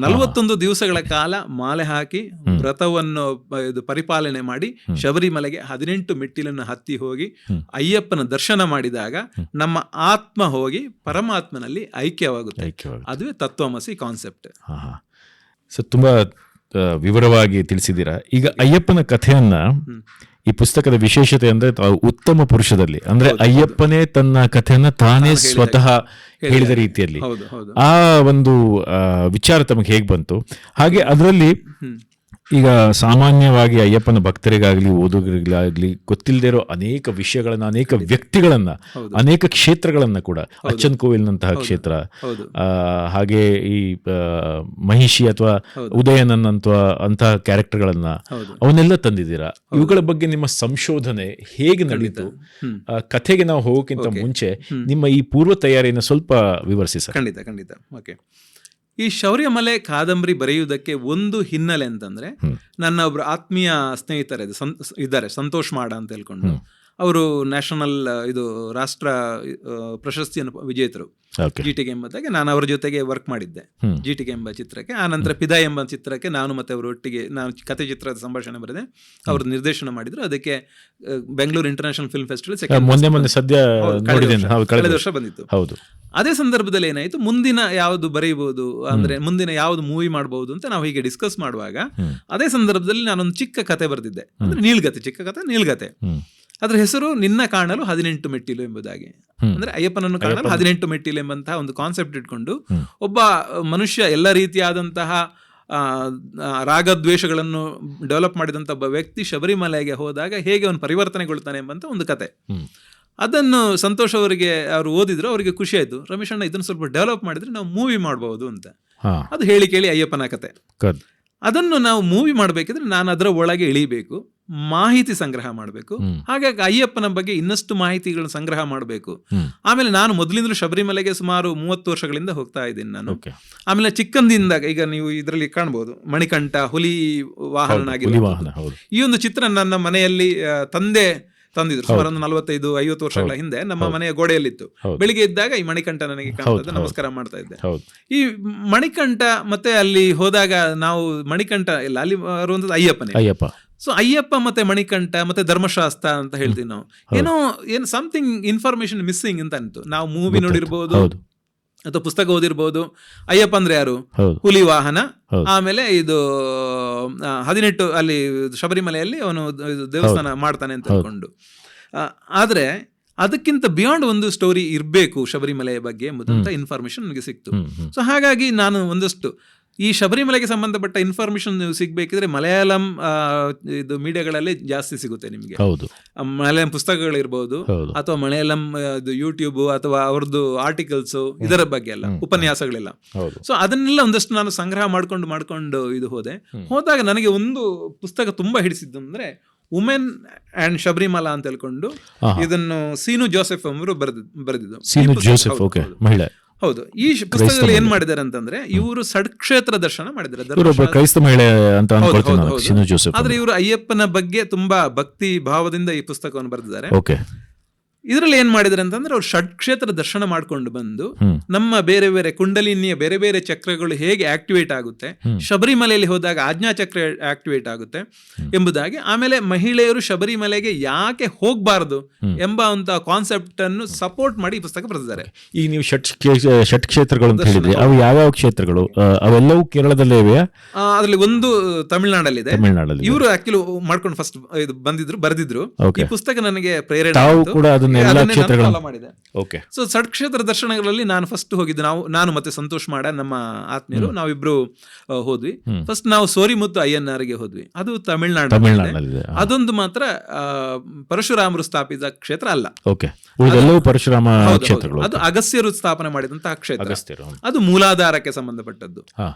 41 ದಿವಸಗಳ ಕಾಲ ಮಾಲೆ ಹಾಕಿ ವ್ರತವನ್ನು ಪರಿಪಾಲನೆ ಮಾಡಿ ಶಬರಿಮಲೆಗೆ 18 ಮೆಟ್ಟಿಲನ್ನು ಹತ್ತಿ ಹೋಗಿ ಅಯ್ಯಪ್ಪನ ದರ್ಶನ ಮಾಡಿದಾಗ ನಮ್ಮ ಆತ್ಮ ಹೋಗಿ ಪರಮಾತ್ಮನಲ್ಲಿ ಐಕ್ಯವಾಗುತ್ತೆ. ಅದುವೇ ತತ್ವಮಸಿ ಕಾನ್ಸೆಪ್ಟ್. ತುಂಬಾ ವಿವರವಾಗಿ ತಿಳಿಸಿದ್ದೀರಾ. ಈಗ ಅಯ್ಯಪ್ಪನ ಕಥೆಯನ್ನ, ಈ ಪುಸ್ತಕದ ವಿಶೇಷತೆ ಅಂದ್ರೆ ಉತ್ತಮ ಪುರುಷದಲ್ಲಿ, ಅಂದ್ರೆ ಅಯ್ಯಪ್ಪನೇ ತನ್ನ ಕಥೆಯನ್ನ ತಾನೇ ಸ್ವತಃ ಹೇಳಿದ ರೀತಿಯಲ್ಲಿ ಆ ಒಂದು ವಿಚಾರ ತಮಗೆ ಹೇಗೆ ಬಂತು? ಹಾಗೆ ಅದರಲ್ಲಿ ಈಗ ಸಾಮಾನ್ಯವಾಗಿ ಅಯ್ಯಪ್ಪನ ಭಕ್ತರಿಗಾಗ್ಲಿ ಓದುಗರಿಗಾಗ್ಲಿ ಗೊತ್ತಿಲ್ಲದೆ ಇರೋ ಅನೇಕ ವಿಷಯಗಳನ್ನ, ಅನೇಕ ವ್ಯಕ್ತಿಗಳನ್ನ, ಅನೇಕ ಕ್ಷೇತ್ರಗಳನ್ನ ಕೂಡ, ಅಚ್ಚನ್ ಕೋವಿಲ್ನಂತಹ ಕ್ಷೇತ್ರ, ಹಾಗೆ ಈ ಮಹಿಷಿ ಅಥವಾ ಉದಯನನ್ ಅಂತಹ ಕ್ಯಾರೆಕ್ಟರ್ಗಳನ್ನ ಅವನ್ನೆಲ್ಲ ತಂದಿದ್ದೀರಾ. ಇವುಗಳ ಬಗ್ಗೆ ನಿಮ್ಮ ಸಂಶೋಧನೆ ಹೇಗೆ ನಡೀತು? ಕಥೆಗೆ ನಾವು ಹೋಗೋಕ್ಕಿಂತ ಮುಂಚೆ ನಿಮ್ಮ ಈ ಪೂರ್ವ ತಯಾರಿಯನ್ನು ಸ್ವಲ್ಪ ವಿವರಿಸಿ ಸರ್. ಖಂಡಿತ. ಓಕೆ. ಈ ಶೌರ್ಯಮಲೆ ಕಾದಂಬರಿ ಬರೆಯುವುದಕ್ಕೆ ಒಂದು ಹಿನ್ನೆಲೆ ಅಂತಂದ್ರೆ, ನನ್ನ ಒಬ್ರು ಆತ್ಮೀಯ ಸ್ನೇಹಿತರು ಇದ್ದಾರೆ, ಸಂತೋಷ್ ಮಾಡ ಅಂತ ಹೇಳ್ಕೊಂಡು. ಅವರು ನ್ಯಾಷನಲ್ ಇದು ರಾಷ್ಟ್ರ ಪ್ರಶಸ್ತಿಯನ್ನು ವಿಜೇತರು ಓಕೆ. ಜಿಟಿಕೆ ಎಂಬುದಾಗೆ. ನಾನು ಅವರ ಜೊತೆಗೆ ವರ್ಕ್ ಮಾಡಿದ್ದೆ ಜಿಟಿಕೆ ಎಂಬ ಚಿತ್ರಕ್ಕೆ. ಆ ನಂತರ ಪಿದಾ ಎಂಬ ಚಿತ್ರಕ್ಕೆ ನಾನು ಮತ್ತೆ ಅವರು ಒಟ್ಟಿಗೆ ನಾನು ಕಥೆ ಚಿತ್ರದ ಸಂಭಾಷಣೆ ಬರೆದೆ, ಅವರು ನಿರ್ದೇಶನ ಮಾಡಿದ್ರು. ಅದಕ್ಕೆ ಬೆಂಗಳೂರು ಇಂಟರ್ನ್ಯಾಷನಲ್ ಫಿಲ್ಮ್ ಫೆಸ್ಟಿವಲ್ ಮೊನ್ನೆ ಸದ್ಯ ಕಳೆದ ವರ್ಷ ಬಂದಿತ್ತು. ಹೌದು. ಅದೇ ಸಂದರ್ಭದಲ್ಲಿ ಏನಾಯ್ತು, ಮುಂದಿನ ಯಾವುದು ಬರೀಬಹುದು ಅಂದ್ರೆ ಮುಂದಿನ ಯಾವ್ದು ಮೂವಿ ಮಾಡಬಹುದು ಅಂತ ನಾವು ಹೀಗೆ ಡಿಸ್ಕಸ್ ಮಾಡುವಾಗ ಅದೇ ಸಂದರ್ಭದಲ್ಲಿ ನಾನೊಂದು ಚಿಕ್ಕ ಕತೆ ಬರೆದಿದ್ದೆ, ಅಂದ್ರೆ ನೀಳ್ಗತೆ, ಚಿಕ್ಕ ಕತೆ ನೀಳ್ಗತೆ. ಅದ್ರ ಹೆಸರು ನಿನ್ನ ಕಾಣಲು 18 ಮೆಟ್ಟಿಲು ಎಂಬುದಾಗಿ. ಅಂದ್ರೆ ಅಯ್ಯಪ್ಪನನ್ನು ಕಾಣಲು 18 ಮೆಟ್ಟಿಲು ಎಂಬಂತಹ ಒಂದು ಕಾನ್ಸೆಪ್ಟ್ ಇಟ್ಕೊಂಡು ಒಬ್ಬ ಮನುಷ್ಯ ಎಲ್ಲ ರೀತಿಯಾದಂತಹ ರಾಗದ್ವೇಷಗಳನ್ನು ಡೆವಲಪ್ ಮಾಡಿದಂಥ ಒಬ್ಬ ವ್ಯಕ್ತಿ ಶಬರಿಮಲೆಗೆ ಹೋದಾಗ ಹೇಗೆ ಅವನು ಪರಿವರ್ತನೆಗೊಳ್ತಾನೆ ಎಂಬಂತ ಒಂದು ಕತೆ. ಅದನ್ನು ಸಂತೋಷ್ ಅವರಿಗೆ ಅವರು ಓದಿದ್ರು, ಅವರಿಗೆ ಖುಷಿ ಆಯ್ತು. ರಮೇಶ್ ಅಣ್ಣ ಇದನ್ನು ಸ್ವಲ್ಪ ಡೆವಲಪ್ ಮಾಡಿದ್ರೆ ನಾವು ಮೂವಿ ಮಾಡಬಹುದು ಅಂತ. ಅದು ಹೇಳಿ ಕೇಳಿ ಅಯ್ಯಪ್ಪನ ಕತೆ. ಅದನ್ನು ನಾವು ಮೂವಿ ಮಾಡಬೇಕಿದ್ರೆ ನಾನು ಅದರ ಒಳಗೆ ಇಳಿಬೇಕು, ಮಾಹಿತಿ ಸಂಗ್ರಹ ಮಾಡಬೇಕು. ಹಾಗಾಗಿ ಅಯ್ಯಪ್ಪನ ಬಗ್ಗೆ ಇನ್ನಷ್ಟು ಮಾಹಿತಿಗಳನ್ನು ಸಂಗ್ರಹ ಮಾಡಬೇಕು. ಆಮೇಲೆ ನಾನು ಮೊದಲಿಂದಲೂ ಶಬರಿಮಲೆಗೆ ಸುಮಾರು 30 ವರ್ಷಗಳಿಂದ ಹೋಗ್ತಾ ಇದ್ದೀನಿ ನಾನು. ಆಮೇಲೆ ಚಿಕ್ಕಂದಿಂದ, ಈಗ ನೀವು ಇದರಲ್ಲಿ ಕಾಣಬಹುದು, ಮಣಿಕಂಠ ಹುಲಿ ವಾಹನನಾಗಿರ್ಬೋದು. ಈ ಒಂದು ಚಿತ್ರ ನನ್ನ ಮನೆಯಲ್ಲಿ ತಂದೆ ತಂದಿದ್ರು ಸುಮಾರು ಒಂದು 45-50 ವರ್ಷಗಳ ಹಿಂದೆ ನಮ್ಮ ಮನೆಯ ಗೋಡೆಯಲ್ಲಿತ್ತು. ಬೆಳಿಗ್ಗೆ ಇದ್ದಾಗ ಈ ಮಣಿಕಂಠ ನನಗೆ ಕಾಣ್ತದೆ, ನಮಸ್ಕಾರ ಮಾಡ್ತಾ ಇದ್ದೆ. ಈ ಮಣಿಕಂಠ ಮತ್ತೆ ಅಲ್ಲಿ ಹೋದಾಗ ನಾವು ಮಣಿಕಂಠ ಇಲ್ಲ, ಅಲ್ಲಿ ಬರುವಂತದ್ದು ಅಯ್ಯಪ್ಪ. ಸೊ ಅಯ್ಯಪ್ಪ ಮತ್ತೆ ಮಣಿಕಂಠ ಮತ್ತೆ ಧರ್ಮಶಾಸ್ತ್ರ ಅಂತ ಹೇಳ್ತೀವಿ ನಾವು. ಏನು ಸಮಥಿಂಗ್ ಇನ್ಫಾರ್ಮೇಶನ್ ಮಿಸ್ಸಿಂಗ್ ಅಂತ ಅನಿಸ್ತು. ನಾವು ಮೂವಿ ನೋಡಿರ್ಬೋದು ಅಥವಾ ಪುಸ್ತಕ ಓದಿರ್ಬೋದು. ಅಯ್ಯಪ್ಪ ಅಂದ್ರೆ ಯಾರು? ಹುಲಿ ವಾಹನ. ಆಮೇಲೆ ಇದು 18 ಅಲ್ಲಿ ಶಬರಿಮಲೆಯಲ್ಲಿ ಅವನು ದೇವಸ್ಥಾನ ಮಾಡ್ತಾನೆ ಅಂತ ಹೇಳ್ಕೊಂಡು. ಆದ್ರೆ ಅದಕ್ಕಿಂತ ಬಿಯಾಂಡ್ ಒಂದು ಸ್ಟೋರಿ ಇರಬೇಕು ಶಬರಿಮಲೆಯ ಬಗ್ಗೆ ಎಂಬುದಂತ ಇನ್ಫಾರ್ಮೇಶನ್ ನನಗೆ ಸಿಕ್ತು. ಸೊ ಹಾಗಾಗಿ ನಾನು ಒಂದಷ್ಟು ಈ ಶಬರಿಮಲೆಗೆ ಸಂಬಂಧಪಟ್ಟ ಇನ್ಫಾರ್ಮೇಶನ್ ಸಿಗ್ಬೇಕಿದ್ರೆ ಮಲಯಾಳಂ ಇದು ಮೀಡಿಯಾಗಳಲ್ಲಿ ಜಾಸ್ತಿ ಸಿಗುತ್ತೆ ನಿಮಗೆ. ಮಲಯಾಳಂ ಪುಸ್ತಕಗಳಿರ್ಬೋದು ಅಥವಾ ಮಲಯಾಳಂ ಯೂಟ್ಯೂಬ್ ಅಥವಾ ಅವ್ರದ್ದು ಆರ್ಟಿಕಲ್ಸ್, ಇದರ ಬಗ್ಗೆ ಎಲ್ಲ ಉಪನ್ಯಾಸಗಳೆಲ್ಲ. ಸೊ ಅದನ್ನೆಲ್ಲ ಒಂದಷ್ಟು ನಾನು ಸಂಗ್ರಹ ಮಾಡ್ಕೊಂಡು ಇದು ಹೋದಾಗ ನನಗೆ ಒಂದು ಪುಸ್ತಕ ತುಂಬಾ ಹಿಡಿಸಿದ್ದು ಅಂದ್ರೆ ವುಮೆನ್ ಅಂಡ್ ಶಬರಿಮಲಾ ಅಂತ ಹೇಳ್ಕೊಂಡು, ಇದನ್ನು ಸೀನು ಜೋಸೆಫ್ ಅವರು ಬರೆದಿದ್ದು. ಹೌದು. ಈ ಪುಸ್ತಕದಲ್ಲಿ ಏನ್ ಮಾಡಿದ್ದಾರೆ ಅಂತಂದ್ರೆ, ಇವರು ಷಡ್ಕ್ಷೇತ್ರ ದರ್ಶನ ಮಾಡಿದ್ದಾರೆ. ಕ್ರೈಸ್ತ ಮಹಿಳೆ ಅಂತ ಆದ್ರೆ ಇವರು ಅಯ್ಯಪ್ಪನ ಬಗ್ಗೆ ತುಂಬಾ ಭಕ್ತಿ ಭಾವದಿಂದ ಈ ಪುಸ್ತಕವನ್ನು ಬರೆದಿದ್ದಾರೆ. ಇದರಲ್ಲಿ ಏನ್ ಮಾಡಿದ್ದಾರೆ ಅಂತಂದ್ರೆ, ಅವ್ರು ಷಡ್ಕ್ಷೇತ್ರ ದರ್ಶನ ಮಾಡ್ಕೊಂಡು ಬಂದು ನಮ್ಮ ಬೇರೆ ಬೇರೆ ಕುಂಡಲಿನಿಯ ಬೇರೆ ಬೇರೆ ಚಕ್ರಗಳು ಹೇಗೆ ಆಕ್ಟಿವೇಟ್ ಆಗುತ್ತೆ, ಶಬರಿಮಲೆಯಲ್ಲಿ ಹೋದಾಗ ಆಜ್ಞಾ ಚಕ್ರ ಆಕ್ಟಿವೇಟ್ ಆಗುತ್ತೆ ಎಂಬುದಾಗಿ, ಆಮೇಲೆ ಮಹಿಳೆಯರು ಶಬರಿಮಲೆಗೆ ಯಾಕೆ ಹೋಗ್ಬಾರ್ದು ಎಂಬ ಒಂದು ಕಾನ್ಸೆಪ್ಟ್ ಅನ್ನು ಸಪೋರ್ಟ್ ಮಾಡಿ ಈ ಪುಸ್ತಕ ಬರೆದಿದ್ದಾರೆ. ಈಗ ನೀವು ಷಟ್ಕ್ಷೇತ್ರಗಳು ಅಂತ ಹೇಳಿದ್ರೆ ಅವು ಯಾವ್ಯಾವ ಕ್ಷೇತ್ರಗಳು? ಅವೆಲ್ಲವೂ ಕೇರಳದಲ್ಲೇ ಇವೆಯಾ? ಅದರಲ್ಲಿ ಒಂದು ತಮಿಳುನಾಡಲ್ಲಿದೆ. ಇವರು ಆಕ್ಚುಲಿ ಮಾಡ್ಕೊಂಡು ಫಸ್ಟ್ ಬರೆದಿದ್ರು. ಈ ಪುಸ್ತಕ ನನಗೆ ಪ್ರೇರಣೆ ಮಾಡಿದೆ. ಸೊ ಷಡ್ಕ್ಷೇತ್ರ ದರ್ಶನಗಳಲ್ಲಿ ನಾನು ಫಸ್ಟ್ ಹೋಗಿದ್ದು, ನಾನು ಮತ್ತೆ ಸಂತೋಷ್ ಮಾಡ, ನಮ್ಮ ಆತ್ಮೀಯರು, ನಾವಿಬ್ರು ಹೋದ್ವಿ. ಫಸ್ಟ್ ನಾವು ಸೋರಿಮುತ್ತು ಅಯ್ಯನಾರಿಗೆ ಹೋದ್ವಿ. ಅದು ತಮಿಳುನಾಡು. ಅದೊಂದು ಮಾತ್ರ ಪರಶುರಾಮರು ಸ್ಥಾಪಿಸಿದ ಕ್ಷೇತ್ರ ಅಲ್ಲ. ಪರಶುರಾಮ ಕ್ಷೇತ್ರಗಳು. ಅದು ಅಗಸ್ತ್ಯರು ಸ್ಥಾಪನೆ ಮಾಡಿದಂತಹ ಕ್ಷೇತ್ರ. ಅದು ಮೂಲಾಧಾರಕ್ಕೆ ಸಂಬಂಧಪಟ್ಟದ್ದು.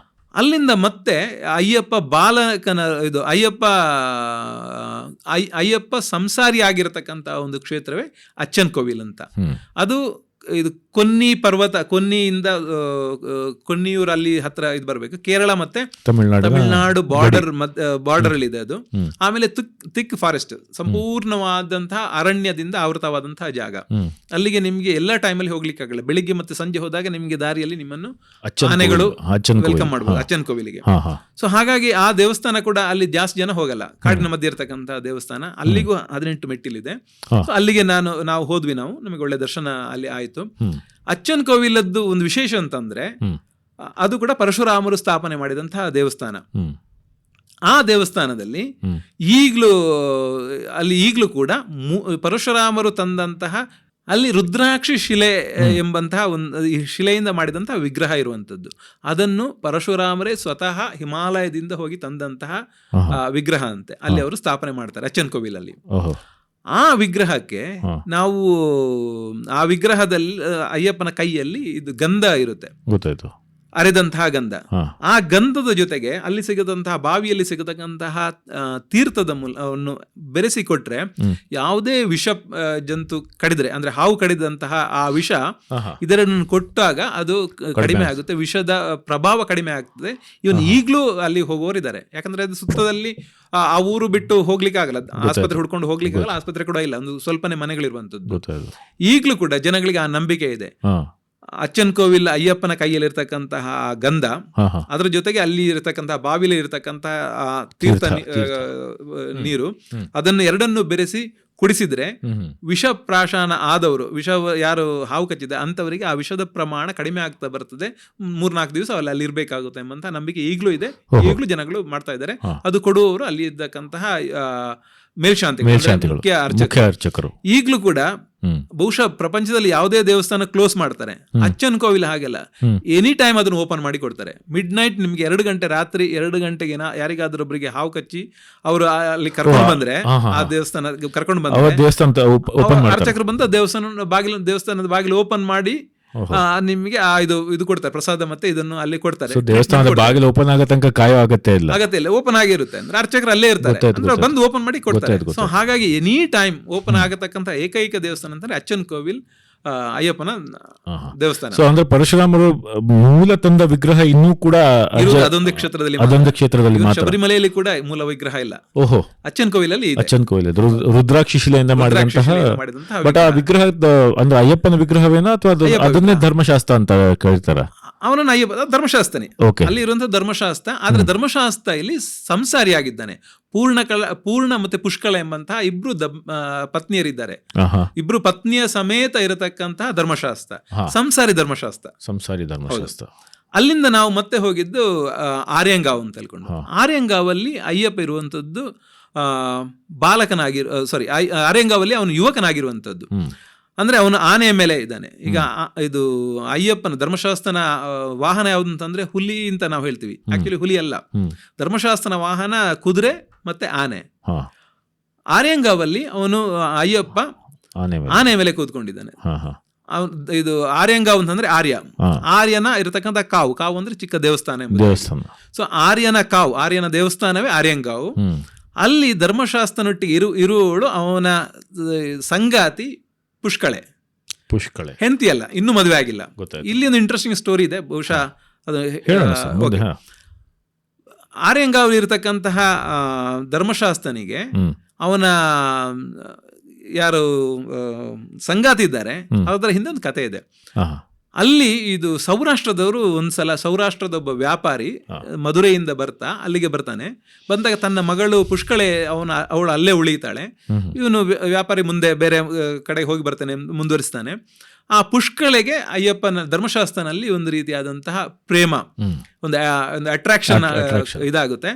ಅಲ್ಲಿಂದ ಮತ್ತೆ ಅಯ್ಯಪ್ಪ ಬಾಲಕನ ಇದು ಅಯ್ಯಪ್ಪ ಸಂಸಾರಿ ಆಗಿರತಕ್ಕಂತ ಒಂದು ಕ್ಷೇತ್ರವೇ ಅಚ್ಚನ್ ಕೋವಿಲ್ ಅಂತ. ಅದು ಇದು ಕೊನ್ನಿ ಪರ್ವತ, ಕೊನ್ನಿಯೂರು ಅಲ್ಲಿ ಹತ್ರ ಇದು ಬರಬೇಕು, ಕೇರಳ ಮತ್ತೆ ತಮಿಳುನಾಡು ಬಾರ್ಡರ್ ಅಲ್ಲಿ ಇದೆ ಅದು. ಆಮೇಲೆ ಥಿಕ್ ಫಾರೆಸ್ಟ್, ಸಂಪೂರ್ಣವಾದಂತಹ ಅರಣ್ಯದಿಂದ ಆವೃತವಾದಂತಹ ಜಾಗ. ಅಲ್ಲಿಗೆ ನಿಮ್ಗೆ ಎಲ್ಲಾ ಟೈಮಲ್ಲಿ ಹೋಗ್ಲಿಕ್ಕೆ ಆಗಲ್ಲ. ಬೆಳಿಗ್ಗೆ ಮತ್ತೆ ಸಂಜೆ ಹೋದಾಗ ನಿಮ್ಗೆ ದಾರಿಯಲ್ಲಿ ನಿಮ್ಮನ್ನು ಆನೆಗಳು ವೆಲ್ಕಮ್ ಮಾಡಬಹುದು ಅಚ್ಚನ್ ಕೋವಿಲಿಗೆ. ಸೊ ಹಾಗಾಗಿ ಆ ದೇವಸ್ಥಾನ ಕೂಡ ಅಲ್ಲಿ ಜಾಸ್ತಿ ಜನ ಹೋಗಲ್ಲ, ಕಾಡಿನ ಮಧ್ಯೆ ಇರತಕ್ಕಂತಹ ದೇವಸ್ಥಾನ. ಅಲ್ಲಿಗೂ 18 ಮೆಟ್ಟಿಲಿದೆ. ಸೊ ಅಲ್ಲಿಗೆ ನಾವು ಹೋದ್ವಿ. ನಮಗೆ ಒಳ್ಳೆ ದರ್ಶನ ಅಲ್ಲಿ ಆಯ್ತು. ಅಚ್ಚನ್ ಕೋವಿಲದ್ದು ಒಂದು ವಿಶೇಷ ಅಂತಂದ್ರೆ, ಅದು ಕೂಡ ಪರಶುರಾಮರು ಸ್ಥಾಪನೆ ಮಾಡಿದಂತಹ ದೇವಸ್ಥಾನ. ಆ ದೇವಸ್ಥಾನದಲ್ಲಿ ಈಗಲೂ ಕೂಡ ಪರಶುರಾಮರು ತಂದಂತಹ ಅಲ್ಲಿ ರುದ್ರಾಕ್ಷಿ ಶಿಲೆ ಎಂಬಂತಹ ಒಂದು ಶಿಲೆಯಿಂದ ಮಾಡಿದಂತಹ ವಿಗ್ರಹ ಇರುವಂತದ್ದು. ಅದನ್ನು ಪರಶುರಾಮರೇ ಸ್ವತಃ ಹಿಮಾಲಯದಿಂದ ಹೋಗಿ ತಂದಂತಹ ವಿಗ್ರಹ ಅಂತೆ ಅಲ್ಲಿ ಅವರು ಸ್ಥಾಪನೆ ಮಾಡ್ತಾರೆ ಅಚ್ಚನ್ ಕೋವಿಲಲ್ಲಿ. ಆ ವಿಗ್ರಹಕ್ಕೆ ನಾವು ಆ ವಿಗ್ರಹದಲ್ಲಿ ಅಯ್ಯಪ್ಪನ ಕೈಯಲ್ಲಿ ಇದು ಗಂಧ ಇರುತ್ತೆ. ಅರೆದಂತಹ ಗಂಧ. ಆ ಗಂಧದ ಜೊತೆಗೆ ಅಲ್ಲಿ ಸಿಗದಂತಹ ಬಾವಿಯಲ್ಲಿ ಸಿಗತಕ್ಕಂತಹ ತೀರ್ಥದ ಮೂಲವನ್ನು ಬೆರೆಸಿ ಕೊಟ್ರೆ ಯಾವುದೇ ವಿಷ ಜಂತು ಕಡಿದ್ರೆ, ಅಂದ್ರೆ ಹಾವು ಕಡಿದಂತಹ ಆ ವಿಷ ಇದರನ್ನು ಕೊಟ್ಟಾಗ ಅದು ಕಡಿಮೆ ಆಗುತ್ತೆ, ವಿಷದ ಪ್ರಭಾವ ಕಡಿಮೆ ಆಗ್ತದೆ. ಇವನ್ ಈಗ್ಲೂ ಅಲ್ಲಿ ಹೋಗೋರಿದ್ದಾರೆ, ಯಾಕಂದ್ರೆ ಅದು ಸುತ್ತದಲ್ಲಿ ಆ ಊರು ಬಿಟ್ಟು ಹೋಗ್ಲಿಕ್ಕೆ ಆಗಲ್ಲ, ಆಸ್ಪತ್ರೆ ಹುಡ್ಕೊಂಡು ಹೋಗ್ಲಿಕ್ಕೆ ಆಗಲ್ಲ, ಆಸ್ಪತ್ರೆ ಕೂಡ ಇಲ್ಲ, ಒಂದು ಸ್ವಲ್ಪನೇ ಮನೆಗಳಿರುವಂತದ್ದು. ಈಗ್ಲೂ ಕೂಡ ಜನಗಳಿಗೆ ಆ ನಂಬಿಕೆ ಇದೆ. ಅಚ್ಚನ್ ಕೋವಿಲ್ ಅಯ್ಯಪ್ಪನ ಕೈಯಲ್ಲಿ ಇರ್ತಕ್ಕಂತಹ ಗಂಧ, ಅದ್ರ ಜೊತೆಗೆ ಅಲ್ಲಿ ಇರತಕ್ಕಂತಹ ಬಾವಿಲಿ ಇರತಕ್ಕಂತಹ ತೀರ್ಥ ನೀರು, ಅದನ್ನು ಎರಡನ್ನು ಬೆರೆಸಿ ಕುಡಿಸಿದ್ರೆ ವಿಷ ಪ್ರಾಶಾನ ಆದವರು, ವಿಷ ಯಾರು ಹಾವು ಕಚ್ಚಿದೆ ಅಂತವರಿಗೆ ಆ ವಿಷದ ಪ್ರಮಾಣ ಕಡಿಮೆ ಆಗ್ತಾ ಬರ್ತದೆ, 3-4 ದಿವಸ ಅಲ್ಲಿ ಇರ್ಬೇಕಾಗುತ್ತೆ ಎಂಬಂತ ನಂಬಿಕೆ ಈಗಲೂ ಇದೆ. ಈಗಲೂ ಜನಗಳು ಮಾಡ್ತಾ ಇದ್ದಾರೆ. ಅದು ಕೊಡುವವರು ಅಲ್ಲಿ ಇದ್ದಕ್ಕಂತಹ ಮೇಲ್ಶಾಂತಿಗಳು, ಮುಖ್ಯ ಅರ್ಚಕರು. ಈಗ್ಲೂ ಕೂಡ ಬಹುಶಃ ಪ್ರಪಂಚದಲ್ಲಿ ಯಾವುದೇ ದೇವಸ್ಥಾನ ಕ್ಲೋಸ್ ಮಾಡ್ತಾರೆ, ಅಚ್ಚನ್ ಕೋವಿಲ್ ಹಾಗೆಲ್ಲ ಎನಿ ಟೈಮ್ ಅದನ್ನು ಓಪನ್ ಮಾಡಿ ಕೊಡ್ತಾರೆ. ಮಿಡ್ ನೈಟ್ ನಿಮ್ಗೆ 2 ಗಂಟೆ, ರಾತ್ರಿ 2 ಗಂಟೆಗೆ ಯಾರಿಗಾದ್ರೊಬ್ಬರಿಗೆ ಹಾವು ಕಚ್ಚಿ ಅವರು ಅಲ್ಲಿ ಕರ್ಕೊಂಡು ಬಂದ್ರೆ, ಆ ದೇವಸ್ಥಾನ ಕರ್ಕೊಂಡು ಬಂದ್ರೆ ಅರ್ಚಕರು ಬಂದು ದೇವಸ್ಥಾನದ ಬಾಗಿಲು ಓಪನ್ ಮಾಡಿ ನಿಮಗೆ ಇದು ಕೊಡ್ತಾರೆ, ಪ್ರಸಾದ ಮತ್ತೆ ಇದನ್ನು ಅಲ್ಲಿ ಕೊಡ್ತಾರೆ. ದೇವಸ್ಥಾನದ ಬಾಗಿಲು ಓಪನ್ ಆಗೋ ತನಕ ಕಾಯೋ ಅಗತ್ಯ ಇಲ್ಲ, ಓಪನ್ ಆಗಿರುತ್ತೆ. ಅಂದ್ರೆ ಅರ್ಚಕರು ಅಲ್ಲೇ ಇರ್ತಾರೆ, ಬಂದು ಓಪನ್ ಮಾಡಿ ಕೊಡ್ತಾರೆ. ಸೊ ಹಾಗಾಗಿ ಎನಿ ಟೈಮ್ ಓಪನ್ ಆಗತಕ್ಕಂತ ಏಕೈಕ ದೇವಸ್ಥಾನ ಅಂತಂದ್ರೆ ಅಚ್ಚನ್ ಕೋವಿಲ್ ಅಯ್ಯಪ್ಪನ ದೇವಸ್ಥಾನ. ಅಂದ್ರೆ ಪರಶುರಾಮರು ಮೂಲ ತಂದ ವಿಗ್ರಹ ಇನ್ನೂ ಕೂಡ ಅದೊಂದೇ ಕ್ಷೇತ್ರದಲ್ಲಿ ಶಬರಿಮಲೆಯಲ್ಲಿ ಕೂಡ ಮೂಲ ವಿಗ್ರಹ ಇಲ್ಲ. ಓಹೋ, ಅಚ್ಚನ್ ಕೋವಿಲಲ್ಲಿ ಅಚ್ಚನ್ ಕೋವಿಲ್ ರುದ್ರಾಕ್ಷಿ ಶಿಲೆಯಿಂದ ಮಾಡಿದಂತಹ. ಬಟ್ ಆ ವಿಗ್ರಹ ಅಂದ್ರೆ ಅಯ್ಯಪ್ಪನ ವಿಗ್ರಹವೇನೋ ಅಥವಾ ಅದನ್ನೇ ಧರ್ಮಶಾಸ್ತ್ರ ಅಂತ ಕರೀತಾರ? ಅವನನ್ನ ಅಯ್ಯಪ್ಪ ಧರ್ಮಶಾಸ್ತ್ರನೇ, ಅಲ್ಲಿ ಇರುವಂತಹ ಧರ್ಮಶಾಸ್ತ್ರ. ಆದ್ರೆ ಧರ್ಮಶಾಸ್ತ್ರ ಇಲ್ಲಿ ಸಂಸಾರಿಯಾಗಿದ್ದಾನೆ. ಪೂರ್ಣ ಮತ್ತೆ ಪುಷ್ಕಳ ಎಂಬಂತಹ ಇಬ್ರು ಪತ್ನಿಯರಿದ್ದಾರೆ. ಇಬ್ರು ಪತ್ನಿಯ ಸಮೇತ ಇರತಕ್ಕಂತಹ ಧರ್ಮಶಾಸ್ತ್ರ, ಸಂಸಾರಿ ಧರ್ಮಶಾಸ್ತ್ರ. ಅಲ್ಲಿಂದ ನಾವು ಮತ್ತೆ ಹೋಗಿದ್ದು ಆರ್ಯಂಗಾವ್ ಅಂತ ಹೇಳ್ಕೊಂಡು. ಆರ್ಯಂಗಾವಲ್ಲಿ ಅಯ್ಯಪ್ಪ ಇರುವಂತದ್ದು ಆರ್ಯಂಗಾವಲ್ಲಿ ಅವನು ಯುವಕನಾಗಿರುವಂತದ್ದು. ಅಂದ್ರೆ ಅವನು ಆನೆಯ ಮೇಲೆ ಇದ್ದಾನೆ. ಈಗ ಇದು ಅಯ್ಯಪ್ಪನ ಧರ್ಮಶಾಸ್ತ್ರನ ವಾಹನ ಯಾವ್ದು ಅಂತಂದ್ರೆ ಹುಲಿ ಅಂತ ನಾವು ಹೇಳ್ತೀವಿ. ಆಕ್ಚುಲಿ ಹುಲಿ ಅಲ್ಲ, ಧರ್ಮಶಾಸ್ತ್ರನ ವಾಹನ ಕುದುರೆ ಮತ್ತೆ ಆನೆ. ಆರ್ಯಂಗಾವಲ್ಲಿ ಅವನು ಅಯ್ಯಪ್ಪ ಆನೆ ಮೇಲೆ ಕೂತ್ಕೊಂಡಿದ್ದಾನೆ. ಇದು ಆರ್ಯಂಗಾವ್ ಅಂತಂದ್ರೆ ಆರ್ಯನ ಇರತಕ್ಕಂಥ ಕಾವು ಅಂದ್ರೆ ಚಿಕ್ಕ ದೇವಸ್ಥಾನ. ಸೊ ಆರ್ಯನ ದೇವಸ್ಥಾನವೇ ಆರ್ಯಂಗಾವು. ಅಲ್ಲಿ ಧರ್ಮಶಾಸ್ತ್ರನೊಟ್ಟಿಗೆ ಇರುವವಳು ಅವನ ಸಂಗಾತಿ ಪುಷ್ಕಳೆ. ಹೆಂಡತಿ ಅಲ್ಲ, ಇನ್ನೂ ಮದುವೆ ಆಗಿಲ್ಲ. ಇಲ್ಲಿ ಒಂದು ಇಂಟ್ರೆಸ್ಟಿಂಗ್ ಸ್ಟೋರಿ ಇದೆ, ಬಹುಶಃ ಅದು ಆರ್ಯಂಗಾವ್ ಇರತಕ್ಕಂತಹ ಧರ್ಮಶಾಸ್ತ್ರನಿಗೆ ಅವನ ಯಾರು ಸಂಗಾತಿ ಇದ್ದಾರೆ, ಅದರ ಹಿಂದೆ ಒಂದು ಕತೆ ಇದೆ. ಅಲ್ಲಿ ಇದು ಸೌರಾಷ್ಟ್ರದವರು ಒಂದ್ಸಲ, ಸೌರಾಷ್ಟ್ರದ ಒಬ್ಬ ವ್ಯಾಪಾರಿ ಮಧುರೆಯಿಂದ ಅಲ್ಲಿಗೆ ಬರ್ತಾನೆ. ಬಂದಾಗ ತನ್ನ ಮಗಳು ಪುಷ್ಕಳೆ ಅವಳು ಅಲ್ಲೇ ಉಳಿತಾಳೆ. ಇವನು ವ್ಯಾಪಾರಿ ಮುಂದೆ ಬೇರೆ ಕಡೆಗೆ ಹೋಗಿ ಬರ್ತಾನೆ, ಮುಂದುವರಿಸ್ತಾನೆ. ಆ ಪುಷ್ಕಳೆಗೆ ಅಯ್ಯಪ್ಪನ ಧರ್ಮಶಾಸ್ತ್ರನಲ್ಲಿ ಒಂದು ರೀತಿಯಾದಂತಹ ಪ್ರೇಮ, ಒಂದು ಅಟ್ರಾಕ್ಷನ್ ಇದಾಗುತ್ತೆ.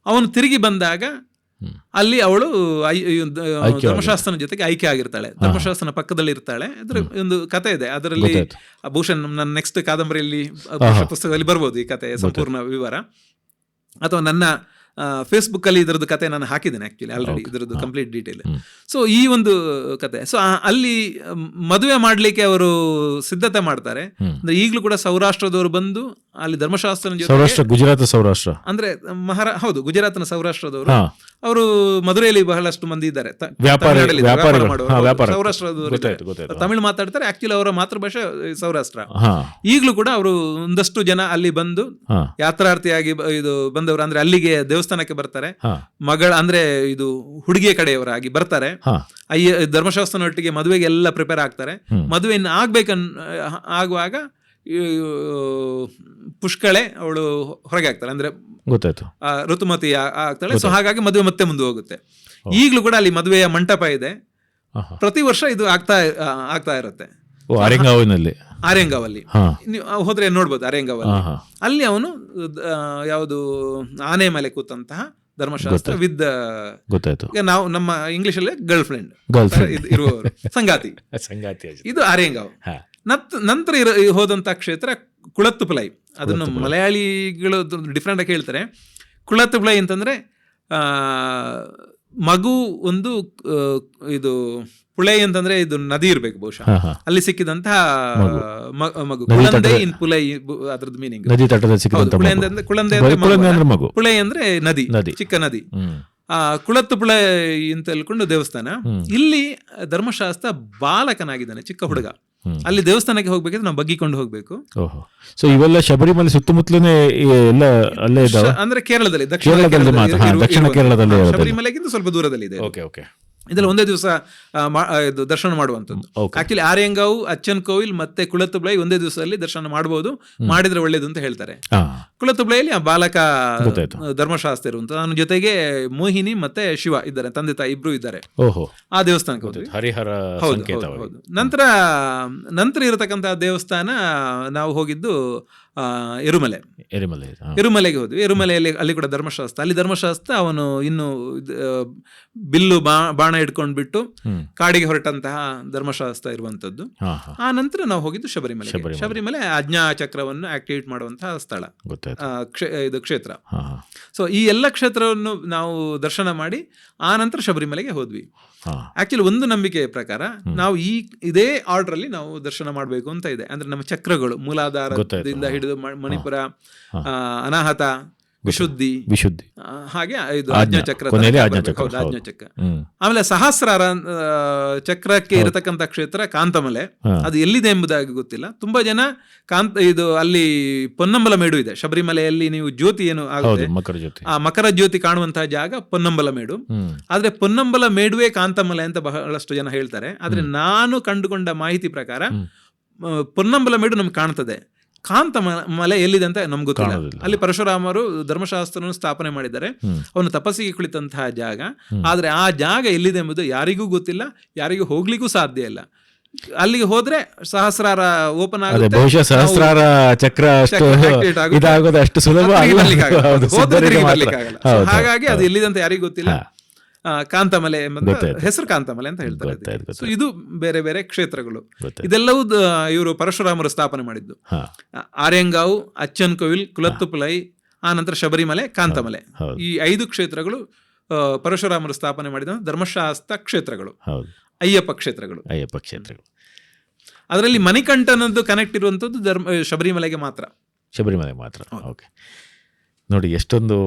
ಅವನು ತಿರುಗಿ ಬಂದಾಗ ಅಲ್ಲಿ ಅವಳು ಧರ್ಮಶಾಸ್ತ್ರನ ಜೊತೆಗೆ ಐಕ್ಯ ಆಗಿರ್ತಾಳೆ, ಧರ್ಮಶಾಸ್ತ್ರನ ಪಕ್ಕದಲ್ಲಿ ಇರ್ತಾಳೆ. ಅದ್ರ ಒಂದು ಕತೆ ಇದೆ, ಅದರಲ್ಲಿ ಬಹುಶಃ ನನ್ನ ನೆಕ್ಸ್ಟ್ ಕಾದಂಬರಿಯಲ್ಲಿ ಪುಸ್ತಕದಲ್ಲಿ ಬರ್ಬೋದು ಈ ಕತೆ ಸಂಪೂರ್ಣ ವಿವರ. ಅಥವಾ ನನ್ನ ಫೇಸ್ಬುಕ್ ಅಲ್ಲಿ ಇದರದ್ದು ಕತೆ ನಾನು ಹಾಕಿದ್ದೇನೆ ಆಕ್ಚುಲಿ ಆಲ್ರೆಡಿ, ಇದರದ್ದು ಕಂಪ್ಲೀಟ್ ಡೀಟೇಲ್. ಸೊ ಈ ಒಂದು ಕತೆ. ಸೊ ಅಲ್ಲಿ ಮದುವೆ ಮಾಡ್ಲಿಕ್ಕೆ ಅವರು ಸಿದ್ಧತೆ ಮಾಡ್ತಾರೆ. ಅಂದ್ರೆ ಈಗಲೂ ಕೂಡ ಸೌರಾಷ್ಟ್ರದವರು ಬಂದು ಅಲ್ಲಿ ಧರ್ಮಶಾಸ್ತ್ರನ ಜೊತೆ, ಗುಜರಾತ್ ಸೌರಾಷ್ಟ್ರ ಅಂದ್ರೆ ಹೌದು, ಗುಜರಾತ್ನ ಸೌರಾಷ್ಟ್ರದವರು ಅವರು ಮಧುರೆಯಲ್ಲಿ ಬಹಳಷ್ಟು ಮಂದಿ ಇದ್ದಾರೆ, ಸೌರಾಷ್ಟ್ರದವರು ತಮಿಳು ಮಾತಾಡ್ತಾರೆ. ಆಕ್ಚುಲಿ ಅವರ ಮಾತೃಭಾಷೆ ಸೌರಾಷ್ಟ್ರ. ಈಗಲೂ ಕೂಡ ಅವರು ಒಂದಷ್ಟು ಜನ ಅಲ್ಲಿ ಬಂದು ಯಾತ್ರಾರ್ಥಿಯಾಗಿ ಇದು ಬಂದವರು, ಅಂದ್ರೆ ಅಲ್ಲಿಗೆ ದೇವಸ್ಥಾನಕ್ಕೆ ಬರ್ತಾರೆ. ಅಂದ್ರೆ ಇದು ಹುಡುಗಿಯ ಕಡೆಯವರಾಗಿ ಬರ್ತಾರೆ. ಧರ್ಮಶಾಸ್ತ್ರನೊಟ್ಟಿಗೆ ಮದುವೆಗೆ ಎಲ್ಲ ಪ್ರಿಪೇರ್ ಆಗ್ತಾರೆ. ಮದುವೆ ಆಗುವಾಗ ಪುಷ್ಕಳೆ ಅವಳು ಹೊರಗೆ ಆಗ್ತಾಳೆ, ಅಂದ್ರೆ ಗೊತ್ತಾಯ್ತು ಋತುಮತಿ ಆಗ್ತಾಳೆ. ಸೊ ಹಾಗಾಗಿ ಮದುವೆ ಮತ್ತೆ ಮುಂದೆ ಹೋಗುತ್ತೆ. ಈಗಲೂ ಕೂಡ ಅಲ್ಲಿ ಮದುವೆಯ ಮಂಟಪ ಇದೆ. ಪ್ರತಿ ವರ್ಷ ಇದು ಆಗ್ತಾ ಇರುತ್ತೆ ಆರ್ಯಂಗಾವಲ್ಲಿ. ನೀವು ಹೋದ್ರೆ ನೋಡ್ಬೋದು ಆರ್ಯಂಗಾವಲ್ಲಿ. ಅಲ್ಲಿ ಅವನು ಯಾವುದು ಆನೆ ಮೇಲೆ ಕೂತಂತಹ ಧರ್ಮಶಾಸ್ತ್ರ ವಿದ್ ಗೊತ್ತಾಯ್ತು, ನಾವು ನಮ್ಮ ಇಂಗ್ಲಿಷ್ ಅಲ್ಲಿ ಗರ್ಲ್ ಫ್ರೆಂಡ್ ಇರುವವರು, ಸಂಗಾತಿ. ಇದು ಆರ್ಯಂಗಾವ್. ನಂತರ ಹೋದಂತ ಕ್ಷೇತ್ರ ಕುಳತ್ತುಪಲೈ. ಅದನ್ನು ಮಲಯಾಳಿಗಳು ಡಿಫ್ರೆಂಟ್ ಆಗಿ ಹೇಳ್ತಾರೆ. ಕುಳತ್ತುಪಲೈ ಅಂತಂದ್ರೆ ಮಗು ಒಂದು ಇದು ಪುಳೈ ಅಂತಂದ್ರೆ ಇದು ನದಿ ಇರ್ಬೇಕು ಬಹುಶಃ, ಅಲ್ಲಿ ಸಿಕ್ಕಿದಂತಹ ಮಗು. ಕುಳಂದೆ ಇನ್ ಪುಲೈ ಅದ್ರದ್ದು ಮೀನಿಂಗ್ ನದಿ ತಟದಲ್ಲಿ ಸಿಕ್ಕಿದಂತ ಕುಳಂದೆ ಅಂದ್ರೆ ಮಗು, ಪುಳೈ ಅಂದ್ರೆ ನದಿ, ಚಿಕ್ಕ ನದಿ. ಕುಳತ್ತು ಪುಳೈ ಅಂತ ಹೇಳ್ಕೊಂಡು ದೇವಸ್ಥಾನ. ಇಲ್ಲಿ ಧರ್ಮಶಾಸ್ತ್ರ ಬಾಲಕನಾಗಿದ್ದಾನೆ, ಚಿಕ್ಕ ಹುಡುಗ. ಅಲ್ಲಿ ದೇವಸ್ಥಾನಕ್ಕೆ ಹೋಗ್ಬೇಕಿದ್ರೆ ನಾವು ಬಗ್ಗಿಕೊಂಡು ಹೋಗ್ಬೇಕು. ಸೊ ಇವೆಲ್ಲ ಶಬರಿಮಲೆ ಸುತ್ತಮುತ್ತಲೇ ಎಲ್ಲ ಅಲ್ಲೇ ಇದಾವೆ, ಅಂದ್ರೆ ಕೇರಳದಲ್ಲಿ, ದಕ್ಷಿಣ ಕೇರಳದಲ್ಲಿ, ಶಬರಿಮಲೆಗಿಂತ ಸ್ವಲ್ಪ ದೂರದಲ್ಲಿ ಇದೆ. ಇದರಲ್ಲಿ ಒಂದೇ ದಿವಸ ದರ್ಶನ ಮಾಡುವಂಥದ್ದು. ಆಕ್ಚುಲಿ ಆರ್ಯಂಗಾವು, ಅಚ್ಚನ್ ಕೋವಿಲ್ ಮತ್ತೆ ಕುಳತ್ತುಬ್ಳೈ ಒಂದೇ ದಿವಸದಲ್ಲಿ ದರ್ಶನ ಮಾಡಬಹುದು, ಮಾಡಿದ್ರೆ ಒಳ್ಳೇದು ಅಂತ ಹೇಳ್ತಾರೆ. ಕುಳತ್ತುಬ್ಳೈಯಲ್ಲಿ ಆ ಬಾಲಕ ಧರ್ಮಶಾಸ್ತ್ರ ಇರುವಂತ, ನನ್ನ ಜೊತೆಗೆ ಮೋಹಿನಿ ಮತ್ತೆ ಶಿವ ಇದ್ದಾರೆ, ತಂದೆ ತಾಯಿ ಇಬ್ರು ಇದ್ದಾರೆ. ಆ ದೇವಸ್ಥಾನಕ್ಕೆ ಹೋದ್ವಿ. ಹರಿಹರ. ಹೌದು. ನಂತರ ಇರತಕ್ಕಂತಹ ದೇವಸ್ಥಾನ ನಾವು ಹೋಗಿದ್ದು ಎರುಮಲೆಗೆ ಹೋದ್ವಿ. ಎರುಮಲೆಯಲ್ಲಿ ಅಲ್ಲಿ ಕೂಡ ಧರ್ಮಶಾಸ್ತ್ರ. ಅಲ್ಲಿ ಧರ್ಮಶಾಸ್ತ್ರ ಅವನು ಇನ್ನು ಬಿಲ್ಲು ಬಾಣ ಇಟ್ಕೊಂಡ್ ಬಿಟ್ಟು ಕಾಡಿಗೆ ಹೊರಟಂತಹ ಧರ್ಮಶಾಸ್ತ್ರ ಇರುವಂತದ್ದು. ಆ ನಂತರ ನಾವು ಹೋಗಿದ್ದು ಶಬರಿಮಲೆ ಆಜ್ಞಾ ಚಕ್ರವನ್ನು ಆಕ್ಟಿವೇಟ್ ಮಾಡುವಂತಹ ಸ್ಥಳ, ಇದು ಕ್ಷೇತ್ರ. ಸೊ ಈ ಎಲ್ಲ ಕ್ಷೇತ್ರವನ್ನು ನಾವು ದರ್ಶನ ಮಾಡಿ ಆ ನಂತರ ಶಬರಿಮಲೆಗೆ ಹೋದ್ವಿ. ಆಕ್ಚುಲಿ ಒಂದು ನಂಬಿಕೆಯ ಪ್ರಕಾರ ನಾವು ಇದೇ ಆರ್ಡರ್ ಅಲ್ಲಿ ನಾವು ದರ್ಶನ ಮಾಡಬೇಕು ಅಂತ ಇದೆ. ಅಂದ್ರೆ ನಮ್ಮ ಚಕ್ರಗಳು ಮೂಲಾಧಾರದಿಂದ ಹಿಡಿದು ಮಣಿಪುರ, ಅನಾಹತ, ವಿಶುದ್ಧಿ, ಹಾಗೆ ಇದು ಆಜ್ಞಾಚಕ್ರ, ಆಜ್ಞಾಚಕ್ರ. ಆಮೇಲೆ ಸಹಸ್ರಾರ ಚಕ್ರಕ್ಕೆ ಇರತಕ್ಕಂತ ಕ್ಷೇತ್ರ ಕಾಂತಮಲೆ. ಅದು ಎಲ್ಲಿದೆ ಎಂಬುದಾಗಿ ಗೊತ್ತಿಲ್ಲ. ತುಂಬಾ ಜನ ಇದು ಅಲ್ಲಿ ಪೊನ್ನಂಬಲ ಮೇಡು ಇದೆ. ಶಬರಿಮಲೆಯಲ್ಲಿ ನೀವು ಜ್ಯೋತಿ ಏನು ಆಗುತ್ತೆ, ಆ ಮಕರ ಜ್ಯೋತಿ ಕಾಣುವಂತಹ ಜಾಗ ಪೊನ್ನಂಬಲ ಮೇಡು. ಆದ್ರೆ ಪೊನ್ನಂಬಲ ಮೇಡುವೆ ಕಾಂತಮಲೆ ಅಂತ ಬಹಳಷ್ಟು ಜನ ಹೇಳ್ತಾರೆ. ಆದ್ರೆ ನಾನು ಕಂಡುಕೊಂಡ ಮಾಹಿತಿ ಪ್ರಕಾರ ಪೊನ್ನಂಬಲ ಮೇಡು ನಮ್ಗೆ ಕಾಣ್ತದೆ, ಕಾಂತ ಮಲೆ ಎಲ್ಲಿದೆ ಅಂತ ನಮ್ಗೆ ಗೊತ್ತಿಲ್ಲ. ಅಲ್ಲಿ ಪರಶುರಾಮರು ಧರ್ಮಶಾಸ್ತ್ರವನ್ನು ಸ್ಥಾಪನೆ ಮಾಡಿದ್ದಾರೆ, ಅವನು ತಪಸ್ಸಿಗೆ ಕುಳಿತಂತಹ ಜಾಗ. ಆದ್ರೆ ಆ ಜಾಗ ಎಲ್ಲಿದೆ ಎಂಬುದು ಯಾರಿಗೂ ಗೊತ್ತಿಲ್ಲ, ಯಾರಿಗೂ ಹೋಗ್ಲಿಕ್ಕೂ ಸಾಧ್ಯ ಇಲ್ಲ. ಅಲ್ಲಿಗೆ ಹೋದ್ರೆ ಸಹಸ್ರಾರ ಓಪನ್ ಆಗುತ್ತೆ, ಬಹುಶಃ ಸಹಸ್ರಾರ ಚಕ್ರ ಇದಾಗೋದು ಅಷ್ಟು ಸುಲಭ. ಹಾಗಾಗಿ ಅದು ಎಲ್ಲಿದೆ ಅಂತ ಯಾರಿಗೂ ಗೊತ್ತಿಲ್ಲ. ಕಾಂತಮಲೆ ಎಂಬ ಹೆಸರು ಕಾಂತಮಲೆ ಅಂತ ಹೇಳ್ತಾರೆ. ಸೊ ಇದು ಬೇರೆ ಬೇರೆ ಕ್ಷೇತ್ರಗಳು. ಇದೆಲ್ಲವೂ ಇವರು ಪರಶುರಾಮರು ಸ್ಥಾಪನೆ ಮಾಡಿದ್ದು. ಆರ್ಯಂಗಾವು, ಅಚ್ಚನ್ ಕೋವಿಲ್, ಕುಲತ್ತುಪುಲೈ, ಆ ನಂತರ ಶಬರಿಮಲೆ, ಕಾಂತಮಲೆ, ಈ 5 ಕ್ಷೇತ್ರಗಳು ಪರಶುರಾಮರು ಸ್ಥಾಪನೆ ಮಾಡಿದ ಧರ್ಮಶಾಸ್ತ್ರ ಕ್ಷೇತ್ರಗಳು, ಅಯ್ಯಪ್ಪ ಕ್ಷೇತ್ರಗಳು. ಅದರಲ್ಲಿ ಮಣಿಕಂಠನದ್ದು ಕನೆಕ್ಟ್ ಇರುವಂತದ್ದು ಶಬರಿಮಲೆಗೆ ಮಾತ್ರ. ಓಕೆ. ನೋಡಿ,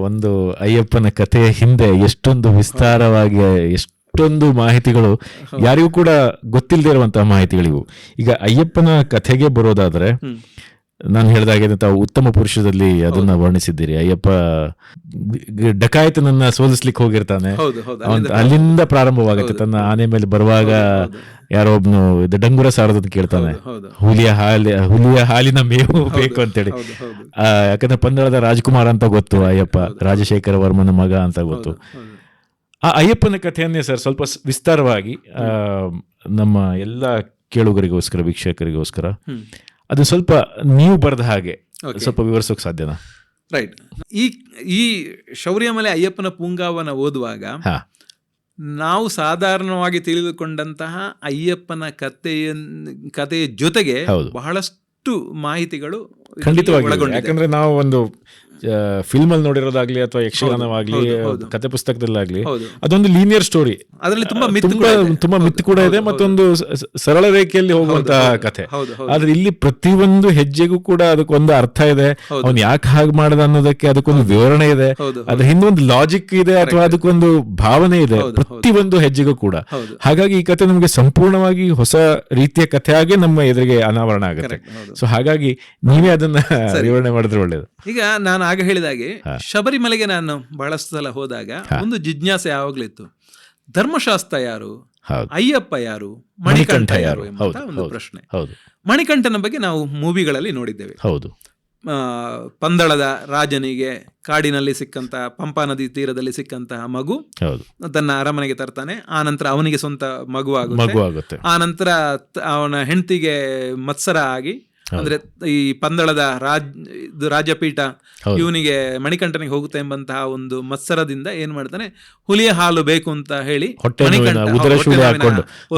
ಒಂದು ಅಯ್ಯಪ್ಪನ ಕಥೆಯ ಹಿಂದೆ ಎಷ್ಟೊಂದು ವಿಸ್ತಾರವಾಗಿ ಎಷ್ಟೊಂದು ಮಾಹಿತಿಗಳು, ಯಾರಿಗೂ ಕೂಡ ಗೊತ್ತಿಲ್ಲದೆ ಇರುವಂತಹ ಮಾಹಿತಿಗಳಿವು. ಈಗ ಅಯ್ಯಪ್ಪನ ಕಥೆಗೆ ಬರೋದಾದ್ರೆ, ನಾನು ಹೇಳಿದಾಗೆ ತಾವು ಉತ್ತಮ ಪುರುಷದಲ್ಲಿ ಅದನ್ನ ವರ್ಣಿಸಿದ್ದೀರಿ. ಅಯ್ಯಪ್ಪ ಡಕಾಯಿತನನ್ನ ಸೋಲಿಸ್ಲಿಕ್ಕೆ ಹೋಗಿರ್ತಾನೆ, ಅಲ್ಲಿಂದ ಪ್ರಾರಂಭವಾಗುತ್ತೆ. ತನ್ನ ಆನೆ ಮೇಲೆ ಬರುವಾಗ ಯಾರೋ ಒಬ್ನು ಡಂಗುರ ಸಾರದನ್ನು ಕೇಳ್ತಾನೆ, ಹುಲಿಯ ಹಾಲಿನ ಮೇವು ಬೇಕು ಅಂತೇಳಿ. ಯಾಕಂದ್ರೆ ಪಂದಳದ ರಾಜ್ಕುಮಾರ್ ಅಂತ ಗೊತ್ತು ಅಯ್ಯಪ್ಪ, ರಾಜಶೇಖರ ವರ್ಮನ ಮಗ ಅಂತ ಗೊತ್ತು. ಆ ಅಯ್ಯಪ್ಪನ ಕಥೆಯನ್ನೇ ಸರ್ ಸ್ವಲ್ಪ ವಿಸ್ತಾರವಾಗಿ ನಮ್ಮ ಎಲ್ಲ ಕೇಳುಗರಿಗೋಸ್ಕರ, ವೀಕ್ಷಕರಿಗೋಸ್ಕರ ಅದು ಸ್ವಲ್ಪ ನೀವು ಬರೆದ ಹಾಗೆ ಸ್ವಲ್ಪ ವಿವರಿಸೋಕೆ ಸಾಧ್ಯನಾ? ರೈಟ್. ಈ ಶೌರ್ಯಮಲೆ ಅಯ್ಯಪ್ಪನ ಪುಂಗಾವನ ಓದುವಾಗ ನಾವು ಸಾಧಾರಣವಾಗಿ ತಿಳಿದುಕೊಂಡಂತಹ ಅಯ್ಯಪ್ಪನ ಕಥೆಯ ಜೊತೆಗೆ ಬಹಳಷ್ಟು ಮಾಹಿತಿಗಳು ಖಂಡಿತವಾಗಿ. ಯಾಕಂದ್ರೆ ನಾವು ಒಂದು ಫಿಲ್ಮ್ ಅಲ್ಲಿ ನೋಡಿರೋದಾಗ್ಲಿ ಅಥವಾ ಯಕ್ಷಗಾನವಾಗ್ಲಿ, ಕತೆ ಪುಸ್ತಕದಲ್ಲಾಗ್ಲಿ, ಅದೊಂದು ಲೀನಿಯರ್ ಸ್ಟೋರಿ, ಅದರಲ್ಲಿ ತುಂಬಾ ಮಿತ್ ಕೂಡ ಇದೆ, ಮತ್ತೊಂದು ಸರಳ ರೇಖೆಯಲ್ಲಿ ಹೋಗುವಂತಹ ಕಥೆ. ಆದ್ರೆ ಇಲ್ಲಿ ಪ್ರತಿಯೊಂದು ಹೆಜ್ಜೆಗೂ ಕೂಡ ಅದಕ್ಕೊಂದು ಅರ್ಥ ಇದೆ. ಅವ್ನು ಯಾಕೆ ಹಾಗೆ ಮಾಡದ ಅನ್ನೋದಕ್ಕೆ ಅದಕ್ಕೊಂದು ವಿವರಣೆ ಇದೆ, ಅದ್ರ ಹಿಂದೆ ಒಂದು ಲಾಜಿಕ್ ಇದೆ ಅಥವಾ ಅದಕ್ಕೊಂದು ಭಾವನೆ ಇದೆ ಪ್ರತಿಯೊಂದು ಹೆಜ್ಜೆಗೂ ಕೂಡ. ಹಾಗಾಗಿ ಈ ಕಥೆ ನಮಗೆ ಸಂಪೂರ್ಣವಾಗಿ ಹೊಸ ರೀತಿಯ ಕಥೆ ಆಗಿ ನಮ್ಮ ಎದುರಿಗೆ ಅನಾವರಣ ಆಗುತ್ತೆ. ಸೊ ಹಾಗಾಗಿ ನೀವೇ ಅದನ್ನ ವಿವರಣೆ ಮಾಡಿದ್ರೆ ಒಳ್ಳೇದು. ಈಗ ನಾನು ಆಗ ಹೇಳಿದಾಗೆ ಶಬರಿಮಲೆಗೆ ನಾನು ಬಹಳಷ್ಟು ಸಲ ಹೋದಾಗ ಒಂದು ಜಿಜ್ಞಾಸೆ ಯಾವಾಗ್ಲಿತ್ತು, ಧರ್ಮಶಾಸ್ತ್ರ ಯಾರು, ಅಯ್ಯಪ್ಪ ಯಾರು, ಮಣಿಕಂಠ ಯಾರು ಎಂಬ ಒಂದು ಪ್ರಶ್ನೆ. ಮಣಿಕಂಠನ ಬಗ್ಗೆ ನಾವು ಮೂವಿಗಳಲ್ಲಿ ನೋಡಿದ್ದೇವೆ. ಪಂದಳದ ರಾಜನಿಗೆ ಕಾಡಿನಲ್ಲಿ ಸಿಕ್ಕಂತಹ ಪಂಪಾ ನದಿ ತೀರದಲ್ಲಿ ಸಿಕ್ಕಂತಹ ಮಗು ತನ್ನ ಅರಮನೆಗೆ ತರ್ತಾನೆ. ಆ ನಂತರ ಅವನಿಗೆ ಸ್ವಂತ ಮಗು ಆಗುತ್ತೆ. ಆ ನಂತರ ಅವನ ಹೆಂಡತಿಗೆ ಮತ್ಸರ ಆಗಿ, ಅಂದ್ರೆ ಈ ಪಂದಳದ ರಾಜಪೀಠ ಇವನಿಗೆ ಮಣಿಕಂಠನಿಗೆ ಹೋಗುತ್ತೆ ಎಂಬಂತಹ ಒಂದು ಮತ್ಸರದಿಂದ ಏನ್ ಮಾಡ್ತಾನೆ, ಹುಲಿಯ ಹಾಲು ಬೇಕು ಅಂತ ಹೇಳಿ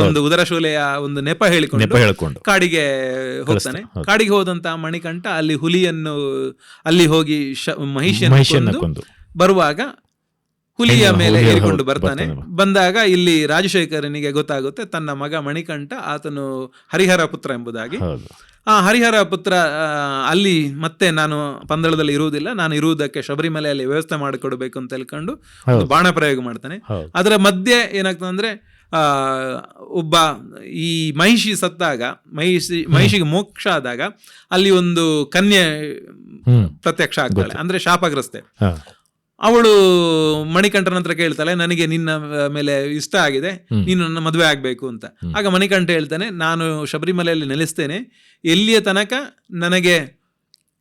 ಒಂದು ಉದರಶೂಲೆಯ ಒಂದು ನೆಪ ಹೇಳಿಕೊಂಡು ಕಾಡಿಗೆ ಹೋಗ್ತಾನೆ. ಕಾಡಿಗೆ ಹೋದಂತಹ ಮಣಿಕಂಠ ಅಲ್ಲಿ ಹೋಗಿ ಮಹಿಷಿಯನ್ನು ಬರುವಾಗ ಹುಲಿಯ ಮೇಲೆ ಏರಿಕೊಂಡು ಬರ್ತಾನೆ. ಬಂದಾಗ ಇಲ್ಲಿ ರಾಜಶೇಖರನಿಗೆ ಗೊತ್ತಾಗುತ್ತೆ ತನ್ನ ಮಗ ಮಣಿಕಂಠ ಆತನು ಹರಿಹರ ಪುತ್ರ ಎಂಬುದಾಗಿ. ಆ ಹರಿಹರ ಪುತ್ರ ಅಲ್ಲಿ ಮತ್ತೆ ನಾನು ಪಂದಳದಲ್ಲಿ ಇರುವುದಿಲ್ಲ, ನಾನು ಇರುವುದಕ್ಕೆ ಶಬರಿಮಲೆಯಲ್ಲಿ ವ್ಯವಸ್ಥೆ ಮಾಡಿಕೊಡ್ಬೇಕು ಅಂತ ಹೇಳ್ಕೊಂಡು ಬಾಣ ಪ್ರಯೋಗ ಮಾಡ್ತಾನೆ. ಅದರ ಮಧ್ಯೆ ಏನಾಗ್ತದೆ ಅಂದ್ರೆ ಒಬ್ಬ ಈ ಮಹಿಷಿ ಸತ್ತಾಗ, ಮಹಿಷಿಗೆ ಮೋಕ್ಷ ಆದಾಗ ಅಲ್ಲಿ ಒಂದು ಕನ್ಯೆ ಪ್ರತ್ಯಕ್ಷ ಆಗ್ತಾಳೆ, ಅಂದ್ರೆ ಶಾಪಗ್ರಸ್ತೆ. ಅವಳು ಮಣಿಕಂಠನ ಹತ್ರ ಕೇಳ್ತಾಳೆ, ನನಗೆ ನಿನ್ನ ಮೇಲೆ ಇಷ್ಟ ಆಗಿದೆ, ನೀನು ನನ್ನ ಮದುವೆ ಆಗ್ಬೇಕು ಅಂತ. ಆಗ ಮಣಿಕಂಠ ಹೇಳ್ತಾನೆ, ನಾನು ಶಬರಿಮಲೆಯಲ್ಲಿ ನೆಲೆಸ್ತೇನೆ, ಎಲ್ಲಿಯ ತನಕ ನನಗೆ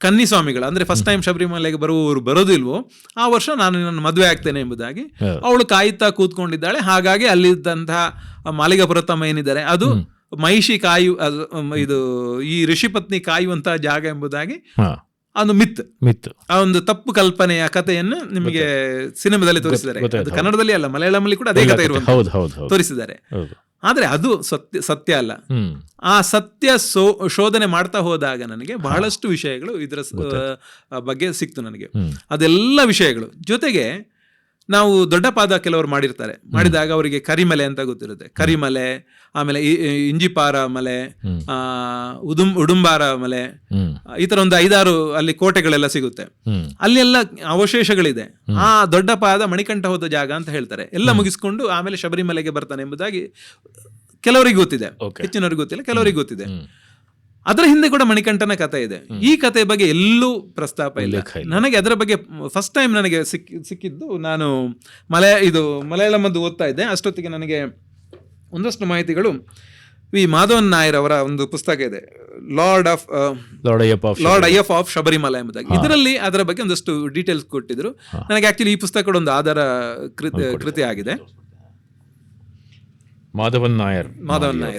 ಕನ್ನಿಸ್ವಾಮಿಗಳು ಅಂದ್ರೆ ಫಸ್ಟ್ ಟೈಮ್ ಶಬರಿಮಲೆಗೆ ಬರುವವರು ಬರೋದಿಲ್ವೋ ಆ ವರ್ಷ ನಾನು ನನ್ನ ಮದುವೆ ಆಗ್ತೇನೆ ಎಂಬುದಾಗಿ ಅವಳು ಕಾಯುತ್ತಾ ಕೂತ್ಕೊಂಡಿದ್ದಾಳೆ. ಹಾಗಾಗಿ ಅಲ್ಲಿದ್ದಂತಹ ಮಾಲಿಗಪುರತಮ್ಮ ಏನಿದ್ದಾರೆ ಅದು ಮಹಿಷಿ ಇದು ಈ ಋಷಿಪತ್ನಿ ಕಾಯುವಂತಹ ಜಾಗ ಎಂಬುದಾಗಿ ಒಂದು ಮಿತ್, ಆ ಒಂದು ತಪ್ಪು ಕಲ್ಪನೆಯ ಕಥೆಯನ್ನು ನಿಮಗೆ ಸಿನಿಮಾದಲ್ಲಿ ತೋರಿಸಿದ್ದಾರೆ. ಅದು ಕನ್ನಡದಲ್ಲಿ ಅಲ್ಲ, ಮಲಯಾಳಂನಲ್ಲಿ ಕೂಡ ಅದೇ ಕಥೆ ಇರುವಂತ ತೋರಿಸಿದ್ದಾರೆ. ಆದ್ರೆ ಅದು ಸತ್ಯ ಅಲ್ಲ. ಆ ಸತ್ಯ ಶೋಧನೆ ಮಾಡ್ತಾ ಹೋದಾಗ ನನಗೆ ಬಹಳಷ್ಟು ವಿಷಯಗಳು ಇದರ ಬಗ್ಗೆ ಸಿಕ್ತು ನನಗೆ. ಅದೆಲ್ಲ ವಿಷಯಗಳು ಜೊತೆಗೆ ನಾವು ದೊಡ್ಡ ಪಾದ ಕೆಲವರು ಮಾಡಿದಾಗ ಅವರಿಗೆ ಕರಿಮಲೆ ಅಂತ ಗೊತ್ತಿರುತ್ತೆ. ಕರಿಮಲೆ, ಆಮೇಲೆ ಇಂಜಿಪಾರ ಮಲೆ, ಉಡುಂಬಾರ ಮಲೆ, ಈ ತರ ಒಂದು 5-6 ಅಲ್ಲಿ ಕೋಟೆಗಳೆಲ್ಲ ಸಿಗುತ್ತೆ. ಅಲ್ಲೆಲ್ಲ ಅವಶೇಷಗಳಿದೆ. ಆ ದೊಡ್ಡ ಪಾದ ಮಣಿಕಂಠ ಹೋದ ಜಾಗ ಅಂತ ಹೇಳ್ತಾರೆ. ಎಲ್ಲ ಮುಗಿಸ್ಕೊಂಡು ಆಮೇಲೆ ಶಬರಿಮಲೆಗೆ ಬರ್ತಾನೆ ಎಂಬುದಾಗಿ ಕೆಲವರಿಗೆ ಗೊತ್ತಿದೆ, ಹೆಚ್ಚಿನವ್ರಿಗೆ ಗೊತ್ತಿಲ್ಲ, ಕೆಲವರಿಗೆ ಗೊತ್ತಿದೆ. ಅದರ ಹಿಂದೆ ಕೂಡ ಮಣಿಕಂಠನ ಕಥೆ ಇದೆ. ಈ ಕಥೆ ಬಗ್ಗೆ ಎಲ್ಲೂ ಪ್ರಸ್ತಾಪ ಇಲ್ಲ. ನನಗೆ ಅದರ ಬಗ್ಗೆ ಫಸ್ಟ್ ಟೈಮ್ ನನಗೆ ಸಿಕ್ಕಿದ್ದು, ನಾನು ಮಲಯಾಳಮದ್ದು ಓದ್ತಾ ಇದ್ದೆ. ಅಷ್ಟೊತ್ತಿಗೆ ನನಗೆ ಒಂದಷ್ಟು ಮಾಹಿತಿಗಳು ವಿ ಮಾಧವನ್ ನಾಯರ್ ಅವರ ಒಂದು ಪುಸ್ತಕ ಇದೆ, ಲಾರ್ಡ್ ಅಯ್ಯಪ್ಪ ಆಫ್ ಶಬರಿಮಲೆ ಎಂಬುದಾಗಿ. ಇದರಲ್ಲಿ ಅದರ ಬಗ್ಗೆ ಒಂದಷ್ಟು ಡೀಟೇಲ್ಸ್ ಕೊಟ್ಟಿದ್ರು ನನಗೆ. ಆಕ್ಚುಲಿ ಈ ಪುಸ್ತಕ ಕೂಡ ಒಂದು ಆಧಾರ ಕೃತಿ ಆಗಿದೆ. ಮಾಧವನ್ ನಾಯರ್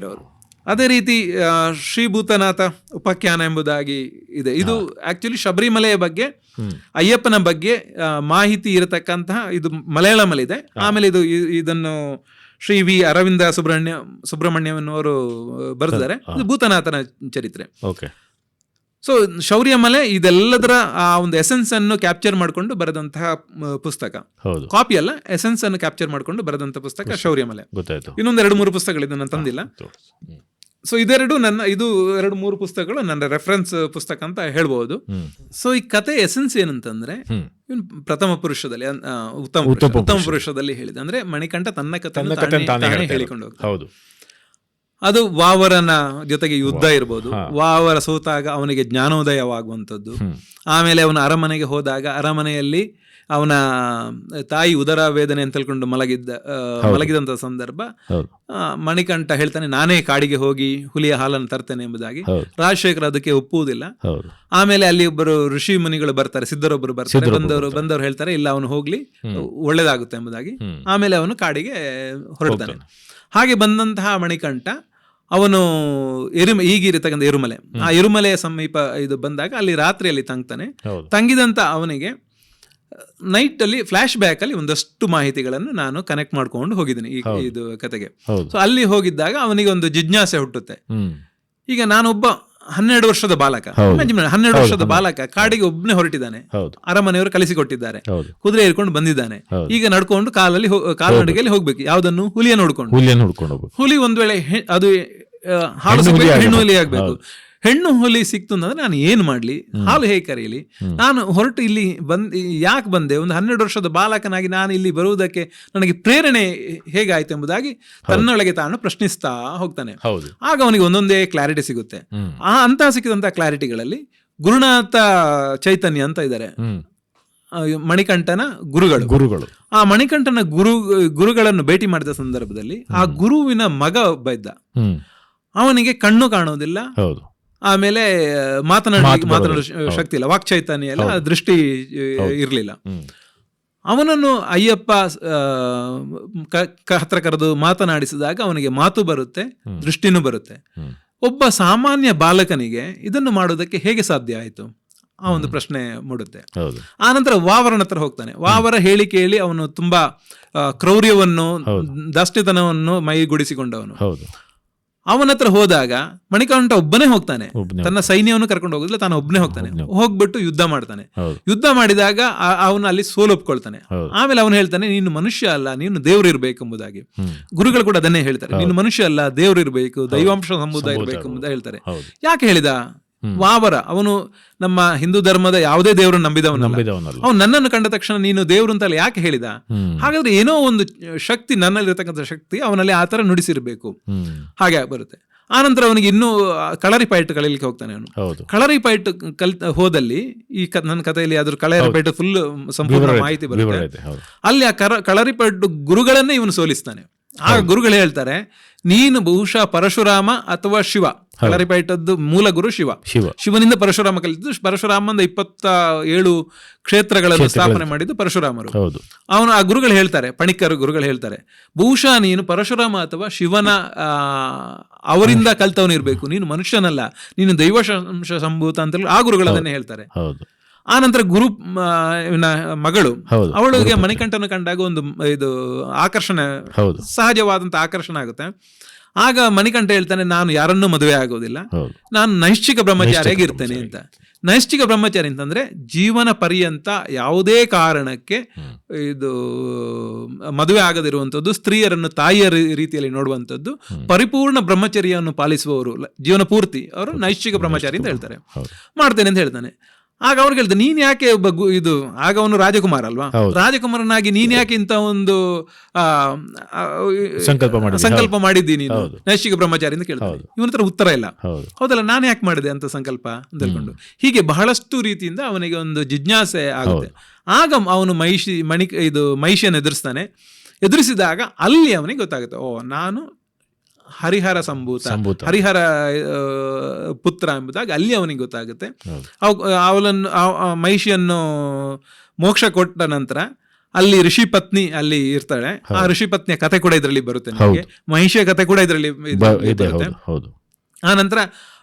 ಅವರು. ಅದೇ ರೀತಿ ಶ್ರೀಭೂತನಾಥ ಉಪಾಖ್ಯಾನ ಎಂಬುದಾಗಿ ಇದೆ. ಇದು ಆಕ್ಚುಲಿ ಶಬರಿಮಲೆಯ ಬಗ್ಗೆ, ಅಯ್ಯಪ್ಪನ ಬಗ್ಗೆ ಮಾಹಿತಿ ಇರತಕ್ಕಂತಹ, ಇದು ಮಲಯಾಳಮಲ್ಲಿದೆ. ಆಮೇಲೆ ಇದನ್ನು ಶ್ರೀ ವಿ ಅರವಿಂದ ಸುಬ್ರಹ್ಮಣ್ಯವರು ಬರೆದಿದ್ದಾರೆ. ಇದು ಭೂತನಾಥನ ಚರಿತ್ರೆ. ಸೊ ಶೌರ್ಯಮಲೆ ಇದೆಲ್ಲದರ ಆ ಒಂದು ಎಸೆನ್ಸ್ ಅನ್ನು ಕ್ಯಾಪ್ಚರ್ ಮಾಡಿಕೊಂಡು ಬರೆದಂತಹ ಪುಸ್ತಕ. ಕಾಪಿ ಅಲ್ಲ, ಎಸೆನ್ಸ್ ಅನ್ನು ಕ್ಯಾಪ್ಚರ್ ಮಾಡಿಕೊಂಡು ಬರೆದಂತಹ ಪುಸ್ತಕ ಶೌರ್ಯಮಲೆ. ಇನ್ನೊಂದು 2-3 ಪುಸ್ತಕಗಳಿದೆ, ನಾನು ತಂದಿಲ್ಲ. ಸೊ ಇದು 2-3 ಪುಸ್ತಕಗಳು ನನ್ನ ರೆಫರೆನ್ಸ್ ಪುಸ್ತಕ ಅಂತ ಹೇಳ್ಬಹುದು. ಸೊ ಈ ಕತೆ ಎಸೆನ್ಸ್ ಏನಂತಂದ್ರೆ, ಪ್ರಥಮ ಪುರುಷದಲ್ಲಿ ಉತ್ತಮ ಪುರುಷದಲ್ಲಿ ಹೇಳಿದೆ ಅಂದ್ರೆ ಮಣಿಕಂಠ ತನ್ನ ಕಥೆ ಹೇಳಿಕೊಂಡು ಹೋಗ್ತಾನೆ. ಅದು ವಾವರನ ಜೊತೆಗೆ ಯುದ್ಧ ಇರ್ಬೋದು, ವಾವರ ಸೋತಾಗ ಅವನಿಗೆ ಜ್ಞಾನೋದಯವಾಗುವಂಥದ್ದು. ಆಮೇಲೆ ಅವನ ಅರಮನೆಗೆ ಹೋದಾಗ ಅರಮನೆಯಲ್ಲಿ ಅವನ ತಾಯಿ ಉದರ ವೇದನೆ ಅಂತ ಹೇಳ್ಕೊಂಡು ಮಲಗಿದಂತ ಸಂದರ್ಭ ಮಣಿಕಂಠ ಹೇಳ್ತಾನೆ, ನಾನೇ ಕಾಡಿಗೆ ಹೋಗಿ ಹುಲಿಯ ಹಾಲನ್ನು ತರ್ತೇನೆ ಎಂಬುದಾಗಿ. ರಾಜಶೇಖರ ಅದಕ್ಕೆ ಒಪ್ಪುವುದಿಲ್ಲ. ಆಮೇಲೆ ಅಲ್ಲಿ ಒಬ್ಬರು ಋಷಿ ಮುನಿಗಳು ಬರ್ತಾರೆ, ಸಿದ್ಧರೊಬ್ಬರು ಬರ್ತಾರೆ. ಬಂದವರು ಹೇಳ್ತಾರೆ, ಇಲ್ಲ ಅವನು ಹೋಗ್ಲಿ, ಒಳ್ಳೇದಾಗುತ್ತೆ ಎಂಬುದಾಗಿ. ಆಮೇಲೆ ಅವನು ಕಾಡಿಗೆ ಹೊರಡ್ತಾನೆ. ಹಾಗೆ ಬಂದಂತಹ ಮಣಿಕಂಠ ಅವನು ಈಗಿರತಕ್ಕಂಥ ಎರುಮಲೆ, ಆ ಎರುಮಲೆಯ ಸಮೀಪ ಇದು ಬಂದಾಗ ಅಲ್ಲಿ ರಾತ್ರಿಯಲ್ಲಿ ತಂಗ್ತಾನೆ. ತಂಗಿದಂತ ಅವನಿಗೆ ನೈಟ್ ಅಲ್ಲಿ ಫ್ಲಾಶ್ ಬ್ಯಾಕ್ ಅಲ್ಲಿ ಒಂದಷ್ಟು ಮಾಹಿತಿಗಳನ್ನು ನಾನು ಕನೆಕ್ಟ್ ಮಾಡ್ಕೊಂಡು ಹೋಗಿದ್ದೀನಿ ಇದು ಕತೆಗೆ. ಸೊ ಅಲ್ಲಿ ಹೋಗಿದ್ದಾಗ ಅವನಿಗೆ ಒಂದು ಜಿಜ್ಞಾಸೆ ಹುಟ್ಟುತ್ತೆ. ಈಗ ನಾನೊಬ್ಬ 12 ವರ್ಷದ ಬಾಲಕ, 12 ವರ್ಷದ ಬಾಲಕ ಕಾಡಿಗೆ ಒಬ್ಬನೇ ಹೊರಟಿದ್ದಾನೆ. ಅರಮನೆಯವರು ಕಲಿಸಿಕೊಟ್ಟಿದ್ದಾರೆ, ಕುದುರೆ ಏರ್ಕೊಂಡು ಬಂದಿದ್ದಾನೆ. ಈಗ ನಡ್ಕೊಂಡು ಕಾಲ್ನಡಿಗೆಯಲ್ಲಿ ಹೋಗ್ಬೇಕು. ಯಾವ್ದನ್ನು? ಹುಲಿಯ ನೋಡ್ಕೊಂಡು. ಹುಲಿ ಒಂದ್ ವೇಳೆ ಅದು ಹಾಲು ಹೆಣ್ಣು ಹುಲಿ ಆಗ್ಬೇಕು. ಹೆಣ್ಣು ಹುಲಿ ಸಿಕ್ತು ಅಂದ್ರೆ ನಾನು ಏನ್ ಮಾಡ್ಲಿ, ಹಾಲು ಹೇಗೆ ಕರೀಲಿ, ನಾನು ಹೊರಟು ಇಲ್ಲಿ ಯಾಕೆ ಬಂದೆ, ಒಂದು 12 ವರ್ಷದ ಬಾಲಕನಾಗಿ ನಾನು ಇಲ್ಲಿ ಬರುವುದಕ್ಕೆ ನನಗೆ ಪ್ರೇರಣೆ ಹೇಗಾಯ್ತು ಎಂಬುದಾಗಿ ತನ್ನೊಳಗೆ ತಾನು ಪ್ರಶ್ನಿಸ್ತಾ ಹೋಗ್ತಾನೆ. ಆಗ ಅವನಿಗೆ ಒಂದೊಂದೇ ಕ್ಲಾರಿಟಿ ಸಿಗುತ್ತೆ. ಅಂತಹ ಸಿಕ್ಕಿದಂತಹ ಕ್ಲಾರಿಟಿಗಳಲ್ಲಿ ಗುರುನಾಥ ಚೈತನ್ಯ ಅಂತ ಇದ್ದಾರೆ, ಮಣಿಕಂಠನ ಗುರುಗಳು. ಆ ಮಣಿಕಂಠನ ಗುರುಗಳನ್ನು ಭೇಟಿ ಮಾಡಿದ ಸಂದರ್ಭದಲ್ಲಿ ಆ ಗುರುವಿನ ಮಗ ಒಬ್ಬ ಇದ್ದ. ಅವನಿಗೆ ಕಣ್ಣು ಕಾಣುವುದಿಲ್ಲ, ಆಮೇಲೆ ಮಾತನಾಡಲು ಶಕ್ತಿ ಇಲ್ಲ, ವಾಕ್ ಚೈತನ್ಯ ಇಲ್ಲ, ದೃಷ್ಟಿ ಇರಲಿಲ್ಲ. ಅವನನ್ನು ಅಯ್ಯಪ್ಪ ಹತ್ರ ಕರೆದು ಮಾತನಾಡಿಸಿದಾಗ ಅವನಿಗೆ ಮಾತು ಬರುತ್ತೆ, ದೃಷ್ಟಿನೂ ಬರುತ್ತೆ. ಒಬ್ಬ ಸಾಮಾನ್ಯ ಬಾಲಕನಿಗೆ ಇದನ್ನು ಮಾಡೋದಕ್ಕೆ ಹೇಗೆ ಸಾಧ್ಯ ಆಯಿತು? ಆ ಒಂದು ಪ್ರಶ್ನೆ ಮೂಡುತ್ತೆ. ಆ ನಂತರ ವಾವರನ ಹತ್ರ ಹೋಗ್ತಾನೆ. ವಾವರ ಹೇಳಿ ಕೇಳಿ ಅವನು ತುಂಬಾ ಕ್ರೌರ್ಯವನ್ನು, ದಾಷ್ಟ್ಯತನವನ್ನು ಮೈಗೂಡಿಸಿಕೊಂಡವನು. ಅವನ ಹತ್ರ ಹೋದಾಗ ಮಣಿಕಂಠ ಒಬ್ಬನೇ ಹೋಗ್ತಾನೆ, ಒಬ್ನೇ ತನ್ನ ಸೈನ್ಯವನ್ನು ಕರ್ಕೊಂಡು ಹೋಗುದಿಲ್ಲ, ತಾನು ಒಬ್ಬನೇ ಹೋಗ್ತಾನೆ. ಹೋಗ್ಬಿಟ್ಟು ಯುದ್ಧ ಮಾಡ್ತಾನೆ. ಯುದ್ಧ ಮಾಡಿದಾಗ ಅವನು ಅಲ್ಲಿ ಸೋಲು ಒಪ್ಕೊಳ್ತಾನೆ. ಆಮೇಲೆ ಅವನು ಹೇಳ್ತಾನೆ, ನೀನು ಮನುಷ್ಯ ಅಲ್ಲ, ನೀನು ದೇವ್ರು ಇರ್ಬೇಕೆಂಬುದಾಗಿ. ಗುರುಗಳು ಕೂಡ ಅದನ್ನೇ ಹೇಳ್ತಾರೆ, ನೀನು ಮನುಷ್ಯ ಅಲ್ಲ, ದೇವ್ರು ಇರ್ಬೇಕು, ದೈವಾಂಶ ಸಂಬೂತ ಇರ್ಬೇಕು ಎಂಬುದಾಗಿ ಹೇಳ್ತಾರೆ. ಯಾಕೆ ಹೇಳಿದ? ವಾವರ ಅವನು ನಮ್ಮ ಹಿಂದೂ ಧರ್ಮದ ಯಾವುದೇ ದೇವರನ್ನು ನಂಬಿದವನಲ್ಲ. ಅವನು ನನ್ನನ್ನು ಕಂಡ ತಕ್ಷಣ ನೀನು ದೇವ್ರು ಅಂತಲ್ಲ ಯಾಕೆ ಹೇಳಿದ? ಹಾಗಾದ್ರೆ ಏನೋ ಒಂದು ಶಕ್ತಿ, ನನ್ನಲ್ಲಿರತಕ್ಕಂಥ ಶಕ್ತಿ ಅವನಲ್ಲಿ ಆ ತರ ನುಡಿಸಿರ್ಬೇಕು, ಹಾಗೆ ಬರುತ್ತೆ. ಆನಂತರ ಅವನಿಗೆ ಇನ್ನೂ ಕಳರಿ ಪೈಟ್ ಕಳೀಲಿಕ್ಕೆ ಹೋಗ್ತಾನೆ. ಅವನು ಕಳರಿ ಪೈಟ್ ಹೋದಲ್ಲಿ ಈ ನನ್ನ ಕಥೆಯಲ್ಲಿ ಅದ್ರ ಕಳರಿ ಪೈಟ್ ಫುಲ್ ಸಂಪೂರ್ಣ ಮಾಹಿತಿ ಬರುತ್ತೆ. ಅಲ್ಲಿ ಆ ಕಳರಿ ಪೈಟ್ ಗುರುಗಳನ್ನೇ ಇವನು ಸೋಲಿಸ್ತಾನೆ. ಆ ಗುರುಗಳು ಹೇಳ್ತಾರೆ, ನೀನು ಬಹುಶಃ ಪರಶುರಾಮ ಅಥವಾ ಶಿವ. ಕಳರಿಪೈಟದ್ದು ಮೂಲ ಗುರು ಶಿವ. ಶಿವನಿಂದ ಪರಶುರಾಮ ಕಲಿತು, ಪರಶುರಾಮಂದ 27 ಕ್ಷೇತ್ರಗಳನ್ನು ಸ್ಥಾಪನೆ ಮಾಡಿದ್ದು ಪರಶುರಾಮರು. ಅವನು ಆ ಗುರುಗಳು ಹೇಳ್ತಾರೆ, ಪಣಿಕರು ಗುರುಗಳು ಹೇಳ್ತಾರೆ, ಬಹುಶಃ ನೀನು ಪರಶುರಾಮ ಅಥವಾ ಶಿವನ ಅವರಿಂದ ಕಲ್ತವನಿರ್ಬೇಕು, ನೀನು ಮನುಷ್ಯನಲ್ಲ, ನೀನು ದೈವಾಂಶ ಸಂಭೂತ ಅಂತ ಆ ಗುರುಗಳನ್ನೇ ಹೇಳ್ತಾರೆ. ಆನಂತರ ಗುರು ಮಗಳು, ಅವಳಿಗೆ ಮಣಿಕಂಠನ ಕಂಡಾಗ ಒಂದು ಇದು ಆಕರ್ಷಣೆ, ಸಹಜವಾದಂತ ಆಕರ್ಷಣೆ ಆಗುತ್ತೆ. ಆಗ ಮಣಿಕಂಠ ಹೇಳ್ತಾನೆ, ನಾನು ಯಾರನ್ನೂ ಮದುವೆ ಆಗೋದಿಲ್ಲ, ನಾನು ನೈಷ್ಠಿಕ ಬ್ರಹ್ಮಚಾರಿಯಾಗಿ ಇರ್ತೇನೆ ಅಂತ. ನೈಷ್ಠಿಕ ಬ್ರಹ್ಮಚಾರಿ ಅಂತಂದ್ರೆ ಜೀವನ ಪರ್ಯಂತ ಯಾವುದೇ ಕಾರಣಕ್ಕೆ ಇದು ಮದುವೆ ಆಗದಿರುವಂಥದ್ದು, ಸ್ತ್ರೀಯರನ್ನು ತಾಯಿಯ ರೀತಿಯಲ್ಲಿ ನೋಡುವಂಥದ್ದು, ಪರಿಪೂರ್ಣ ಬ್ರಹ್ಮಚರ್ಯವನ್ನು ಪಾಲಿಸುವವರು ಜೀವನ ಪೂರ್ತಿ ಅವರು ನೈಷ್ಠಿಕ ಬ್ರಹ್ಮಚಾರಿ ಅಂತ ಹೇಳ್ತಾರೆ. ಮಾಡ್ತೇನೆ ಅಂತ ಹೇಳ್ತಾನೆ. ಆಗ ಅವ್ರಿಗೆ ಹೇಳ್ದೆ, ನೀನ್ ಯಾಕೆ ಇದು, ಆಗ ಅವನು ರಾಜಕುಮಾರ ಅಲ್ವಾ, ರಾಜಕುಮಾರನಾಗಿ ನೀನ್ ಯಾಕೆ ಇಂತ ಒಂದು ಸಂಕಲ್ಪ ಮಾಡಿದ್ದೀನಿ ನೈಷ್ಠಿಕ ಬ್ರಹ್ಮಚಾರಿ ಅಂತ ಕೇಳ್ತಾನೆ. ಇವನ ಹತ್ರ ಉತ್ತರ ಇಲ್ಲ. ಹೌದಲ್ಲ, ನಾನು ಯಾಕೆ ಮಾಡಿದೆ ಅಂತ ಸಂಕಲ್ಪ ಅಂತ ಹೇಳ್ಕೊಂಡು ಹೀಗೆ ಬಹಳಷ್ಟು ರೀತಿಯಿಂದ ಅವನಿಗೆ ಒಂದು ಜಿಜ್ಞಾಸೆ ಆಗುತ್ತೆ. ಆಗ ಅವನು ಮಹಿಷಿಯನ್ನು ಎದುರಿಸ್ತಾನೆ. ಎದುರಿಸಿದಾಗ ಅಲ್ಲಿ ಅವನಿಗೆ ಗೊತ್ತಾಗುತ್ತೆ, ಓ ನಾನು ಹರಿಹರ ಸಂಭೂತ, ಹರಿಹರ ಪುತ್ರ ಎಂಬುದಾಗಿ ಅಲ್ಲಿ ಅವನಿಗೆ ಗೊತ್ತಾಗುತ್ತೆ. ಅವಳನ್ನು ಮಹಿಷಿಯನ್ನು ಮೋಕ್ಷ ಕೊಟ್ಟ ನಂತರ ಅಲ್ಲಿ ಋಷಿ ಪತ್ನಿ ಅಲ್ಲಿ ಇರ್ತಾಳೆ. ಆ ಋಷಿ ಪತ್ನಿಯ ಕಥೆ ಕೂಡ ಇದರಲ್ಲಿ ಬರುತ್ತೆ ನಿಮಗೆ, ಮಹಿಷಿಯ ಕಥೆ ಕೂಡ ಇದರಲ್ಲಿ ಬರುತ್ತೆ. ಆ ನಂತರ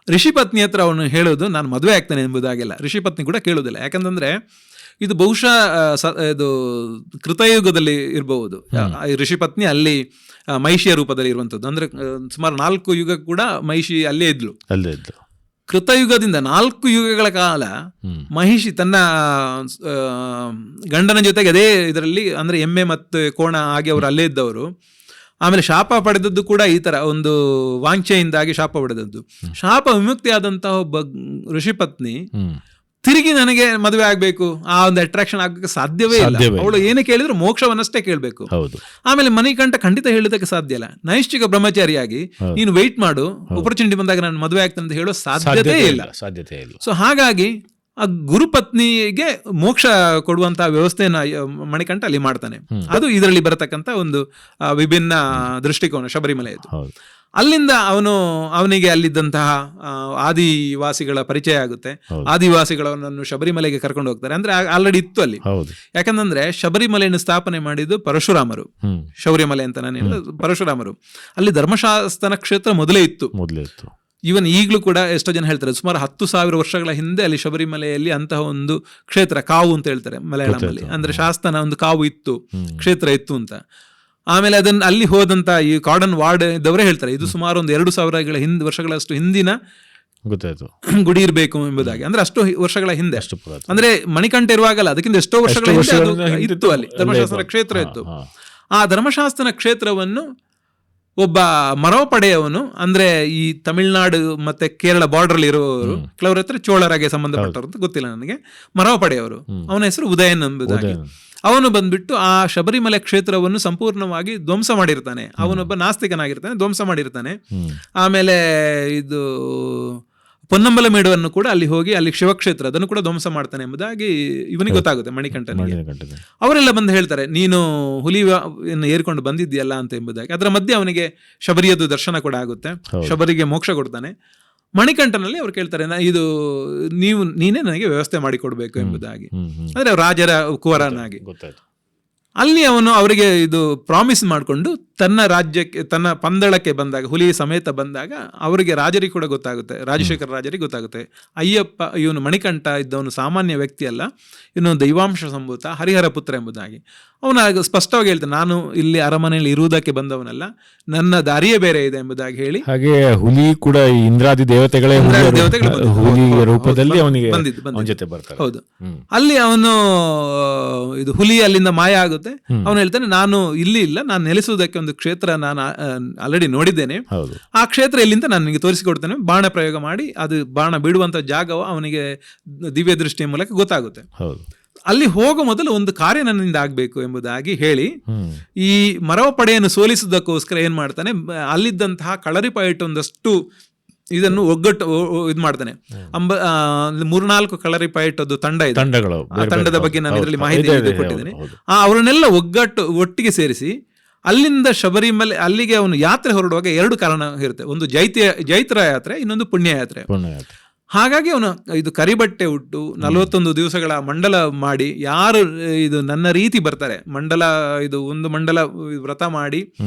ಋಷಿ ಪತ್ನಿ ಹತ್ರ ಅವನು ಹೇಳೋದು, ನಾನು ಮದುವೆ ಆಗ್ತಾನೆ ಎಂಬುದಾಗೆಲ್ಲ ಋಷಿ ಪತ್ನಿ ಕೂಡ ಕೇಳೋದಿಲ್ಲ. ಯಾಕಂತಂದ್ರೆ ಇದು ಬಹುಶಃ ಇದು ಕೃತಯುಗದಲ್ಲಿ ಇರಬಹುದು. ಋಷಿ ಪತ್ನಿ ಅಲ್ಲಿ ಮಹಿಷಿಯ ರೂಪದಲ್ಲಿ ಇರುವಂಥದ್ದು. ಅಂದ್ರೆ ಸುಮಾರು 4 ಯುಗ ಕೂಡ ಮಹಿಷಿ ಅಲ್ಲೇ ಇದ್ಲು. ಕೃತಯುಗದಿಂದ 4 ಯುಗಗಳ ಕಾಲ ಮಹಿಷಿ ತನ್ನ ಗಂಡನ ಜೊತೆಗೆ ಅದೇ ಇದರಲ್ಲಿ, ಅಂದ್ರೆ ಎಮ್ಮೆ ಮತ್ತು ಕೋಣ ಆಗಿ ಅವರು ಅಲ್ಲೇ ಇದ್ದವರು. ಆಮೇಲೆ ಶಾಪ ಪಡೆದದ್ದು ಕೂಡ ಈ ತರ ಒಂದು ವಾಂಛೆಯಿಂದಾಗಿ ಶಾಪ ಪಡೆದದ್ದು. ಶಾಪ ವಿಮುಕ್ತಿ ಆದಂತಹ ಒಬ್ಬ ಋಷಿ ಪತ್ನಿ ತಿರುಗಿ ನನಗೆ ಮದುವೆ ಆಗ್ಬೇಕು, ಆ ಒಂದು ಅಟ್ರಾಕ್ಷನ್ ಆಗ್ಬೇಕು ಸಾಧ್ಯವೇ ಇಲ್ಲ. ಅವಳು ಏನೇ ಕೇಳಿದ್ರು ಮೋಕ್ಷವನ್ನಷ್ಟೇ ಕೇಳಬೇಕು. ಆಮೇಲೆ ಮಣಿಕಂಠ ಖಂಡಿತ ಹೇಳೋದಕ್ಕೆ ಸಾಧ್ಯ ಇಲ್ಲ. ನೈಷ್ಠಿಕ ಬ್ರಹ್ಮಚಾರಿಯಾಗಿ ನೀನು ವೆಯ್ಟ್ ಮಾಡು, ಆಪರ್ಚುನಿಟಿ ಬಂದಾಗ ನಾನು ಮದುವೆ ಆಗ್ತೇನೆ ಅಂತ ಹೇಳೋ ಸಾಧ್ಯತೆ ಇಲ್ಲ. ಸೊ ಹಾಗಾಗಿ ಆ ಗುರುಪತ್ನಿಗೆ ಮೋಕ್ಷ ಕೊಡುವಂತಹ ವ್ಯವಸ್ಥೆಯನ್ನ ಮಣಿಕಂಠ ಅಲ್ಲಿ ಮಾಡ್ತಾನೆ. ಅದು ಇದರಲ್ಲಿ ಬರತಕ್ಕಂತ ಒಂದು ವಿಭಿನ್ನ ದೃಷ್ಟಿಕೋನ ಶಬರಿಮಲೆಯದು. ಅಲ್ಲಿಂದ ಅವನಿಗೆ ಅಲ್ಲಿದ್ದಂತಹ ಆದಿವಾಸಿಗಳ ಪರಿಚಯ ಆಗುತ್ತೆ. ಆದಿವಾಸಿಗಳನ್ನು ಶಬರಿಮಲೆಗೆ ಕರ್ಕೊಂಡು ಹೋಗ್ತಾರೆ. ಅಂದ್ರೆ ಆಲ್ರೆಡಿ ಇತ್ತು ಅಲ್ಲಿ. ಯಾಕಂದ್ರೆ ಶಬರಿಮಲೆಯನ್ನು ಸ್ಥಾಪನೆ ಮಾಡಿದ್ದು ಪರಶುರಾಮರು. ಶೌರ್ಯಮಲೆ ಅಂತ ನಾನು ಹೇಳಿದ ಪರಶುರಾಮರು. ಅಲ್ಲಿ ಧರ್ಮಶಾಸ್ತ್ರ ಕ್ಷೇತ್ರ ಮೊದಲೇ ಇತ್ತು. ಈವನ್ ಈಗಲೂ ಕೂಡ ಎಷ್ಟೋ ಜನ ಹೇಳ್ತಾರೆ, ಸುಮಾರು 10,000 ವರ್ಷಗಳ ಹಿಂದೆ ಅಲ್ಲಿ ಶಬರಿಮಲೆಯಲ್ಲಿ ಅಂತಹ ಒಂದು ಕ್ಷೇತ್ರ, ಕಾವು ಅಂತ ಹೇಳ್ತಾರೆ ಮಲಯಾಳಂನಲ್ಲಿ, ಅಂದ್ರೆ ಶಾಸ್ತನ ಒಂದು ಕಾವು ಇತ್ತು, ಕ್ಷೇತ್ರ ಇತ್ತು ಅಂತ. ಆಮೇಲೆ ಅದನ್ನ ಅಲ್ಲಿ ಹೋದಂತ ಈ ಕಾರ್ಡನ್ ವಾರ್ಡ್ ಇದ್ದವರೇ ಹೇಳ್ತಾರೆ, ಇದು ಸುಮಾರು ಒಂದು 2,000 ವರ್ಷಗಳಷ್ಟು ಹಿಂದಿನ ಗುಡಿ ಇರಬೇಕು ಎಂಬುದಾಗಿ. ಅಂದ್ರೆ ಅಷ್ಟು ವರ್ಷಗಳ ಹಿಂದೆ, ಅಂದ್ರೆ ಮಣಿಕಂಠ ಇರುವಾಗಲ್ಲ, ಅದಕ್ಕಿಂತ ಎಷ್ಟೋ ವರ್ಷಗಳ ಹಿಂದೆ ಇತ್ತು ಅಲ್ಲಿ ಧರ್ಮಶಾಸ್ತ್ರ ಕ್ಷೇತ್ರ ಇತ್ತು. ಆ ಧರ್ಮಶಾಸ್ತ್ರ ಕ್ಷೇತ್ರವನ್ನು ಒಬ್ಬ ಮರವ ಪಡೆಯವನು, ಅಂದ್ರೆ ಈ ತಮಿಳುನಾಡು ಮತ್ತೆ ಕೇರಳ ಬಾರ್ಡರ್ ಅಲ್ಲಿ ಇರುವವರು, ಕೆಲವರ ಹತ್ರ ಚೋಳರಾಗೆ ಸಂಬಂಧಪಟ್ಟವರು ಅಂತ ಗೊತ್ತಿಲ್ಲ ನನಗೆ, ಮರವ ಪಡೆಯವರು, ಅವನ ಹೆಸರು ಉದಯನ್ ಎಂಬುದಾಗಿ. ಅವನು ಬಂದ್ಬಿಟ್ಟು ಆ ಶಬರಿಮಲೆ ಕ್ಷೇತ್ರವನ್ನು ಸಂಪೂರ್ಣವಾಗಿ ಧ್ವಂಸ ಮಾಡಿರ್ತಾನೆ. ಅವನೊಬ್ಬ ನಾಸ್ತಿಕನಾಗಿರ್ತಾನೆ, ಧ್ವಂಸ ಮಾಡಿರ್ತಾನೆ. ಆಮೇಲೆ ಇದು ಪೊನ್ನಂಬಲ ಮೇಡುವನ್ನು ಕೂಡ ಅಲ್ಲಿ ಹೋಗಿ ಅಲ್ಲಿ ಶಿವಕ್ಷೇತ್ರ ಅದನ್ನು ಕೂಡ ಧ್ವಂಸ ಮಾಡ್ತಾನೆ ಎಂಬುದಾಗಿ ಇವನಿಗೆ ಗೊತ್ತಾಗುತ್ತೆ ಮಣಿಕಂಠನಿಗೆ. ಅವರೆಲ್ಲ ಬಂದು ಹೇಳ್ತಾರೆ, ನೀನು ಹುಲಿಯನ್ನು ಏರ್ಕೊಂಡು ಬಂದಿದ್ದೀಯಲ್ಲ ಅಂತ ಎಂಬುದಾಗಿ. ಅದರ ಮಧ್ಯೆ ಅವನಿಗೆ ಶಬರಿಯದ್ದು ದರ್ಶನ ಕೂಡ ಆಗುತ್ತೆ, ಶಬರಿಗೆ ಮೋಕ್ಷ ಕೊಡ್ತಾನೆ. ಮಣಿಕಂಠನಲ್ಲಿ ಅವ್ರು ಕೇಳ್ತಾರೆ, ಇದು ನೀನೇ ನನಗೆ ವ್ಯವಸ್ಥೆ ಮಾಡಿಕೊಡ್ಬೇಕು ಎಂಬುದಾಗಿ. ಅಂದ್ರೆ ರಾಜರ ಕುವರನಾಗಿ ಅಲ್ಲಿ ಅವನು ಅವರಿಗೆ ಇದು ಪ್ರಾಮಿಸ್ ಮಾಡಿಕೊಂಡು ತನ್ನ ರಾಜ್ಯಕ್ಕೆ, ತನ್ನ ಪಂದಳಕ್ಕೆ ಬಂದಾಗ, ಹುಲಿ ಸಮೇತ ಬಂದಾಗ ಅವರಿಗೆ ರಾಜರಿಗೆ ಕೂಡ ಗೊತ್ತಾಗುತ್ತೆ, ರಾಜಶೇಖರ ರಾಜರಿಗೆ ಗೊತ್ತಾಗುತ್ತೆ, ಅಯ್ಯಪ್ಪ ಇವನು ಮಣಿಕಂಠ ಇದ್ದವನು ಸಾಮಾನ್ಯ ವ್ಯಕ್ತಿ ಅಲ್ಲ, ಇವನು ದೈವಾಂಶ ಸಂಭೂತ ಹರಿಹರ ಪುತ್ರ ಎಂಬುದಾಗಿ. ಅವನು ಸ್ಪಷ್ಟವಾಗಿ ಹೇಳ್ತಾನೆ, ನಾನು ಇಲ್ಲಿ ಅರಮನೆಯಲ್ಲಿ ಇರುವುದಕ್ಕೆ ಬಂದವನಲ್ಲ, ನನ್ನ ದಾರಿಯೇ ಬೇರೆ ಇದೆ ಎಂಬುದಾಗಿ ಹೇಳಿ. ಹಾಗೆ ಹುಲಿ ಕೂಡ ಇಂದ್ರಾದಿ ದೇವತೆಗಳೇ ಹುಲಿ ರೂಪದಲ್ಲಿ ಅವನಿಗೆ ಜೊತೆ ಬರ್ತಾರೆ. ಹೌದು, ಅಲ್ಲಿ ಅವನು ಇದು ಹುಲಿ ಅಲ್ಲಿಂದ ಮಾಯ ಆಗುತ್ತೆ. ಅವನು ಹೇಳ್ತಾನೆ, ನಾನು ಇಲ್ಲಿ ಇಲ್ಲ, ನಾನು ನೆಲೆಸುವುದಕ್ಕೆ ಒಂದು ಕ್ಷೇತ್ರ ನಾನು ಆಲ್ರೆಡಿ ನೋಡಿದ್ದೇನೆ, ಆ ಕ್ಷೇತ್ರ ಎಲ್ಲಿಂದ ನಾನು ನಿಮಗೆ ತೋರಿಸಿಕೊಡ್ತೇನೆ. ಬಾಣ ಪ್ರಯೋಗ ಮಾಡಿ ಅದು ಬಾಣ ಬಿಡುವಂತ ಜಾಗವು ಅವನಿಗೆ ದಿವ್ಯ ದೃಷ್ಟಿಯ ಮೂಲಕ ಗೊತ್ತಾಗುತ್ತೆ. ಅಲ್ಲಿ ಹೋಗೋ ಮೊದಲು ಒಂದು ಕಾರ್ಯ ನನ್ನಿಂದ ಆಗ್ಬೇಕು ಎಂಬುದಾಗಿ ಹೇಳಿ, ಈ ಮರವ ಪಡೆಯನ್ನು ಸೋಲಿಸುವುದಕ್ಕೋಸ್ಕರ ಏನ್ ಮಾಡ್ತಾನೆ, ಅಲ್ಲಿದ್ದಂತಹ ಕಳರಿಪಯಟ್ಟು ಒಂದಷ್ಟು ಇದನ್ನು ಒಗ್ಗಟ್ಟು ಇದು ಮಾಡ್ತಾನೆ. 3-4 ಕಳರಿಪಯಟ್ಟದ್ದು ತಂಡ ಇದೆ, ಆ ತಂಡದ ಬಗ್ಗೆ ನಾನು ಇದರಲ್ಲಿ ಮಾಹಿತಿ ಕೊಟ್ಟಿದ್ದೇನೆ. ಅವರನ್ನೆಲ್ಲ ಒಟ್ಟಿಗೆ ಸೇರಿಸಿ ಅಲ್ಲಿಂದ ಶಬರಿಮಲೆ ಅಲ್ಲಿಗೆ ಅವನು ಯಾತ್ರೆ ಹೊರಡುವಾಗ 2 ಕಾರಣ ಇರುತ್ತೆ, ಒಂದು ಜೈತ್ರ ಯಾತ್ರೆ, ಇನ್ನೊಂದು ಪುಣ್ಯ ಯಾತ್ರೆ. ಹಾಗಾಗಿ ಅವನು ಇದು ಕರಿಬಟ್ಟೆ ಉಟ್ಟು 41 ದಿವಸಗಳ ಮಂಡಲ ಮಾಡಿ, ಯಾರು ಇದು ನನ್ನ ರೀತಿ ಬರ್ತಾರೆ, ಒಂದು ಮಂಡಲ ವ್ರತ ಮಾಡಿ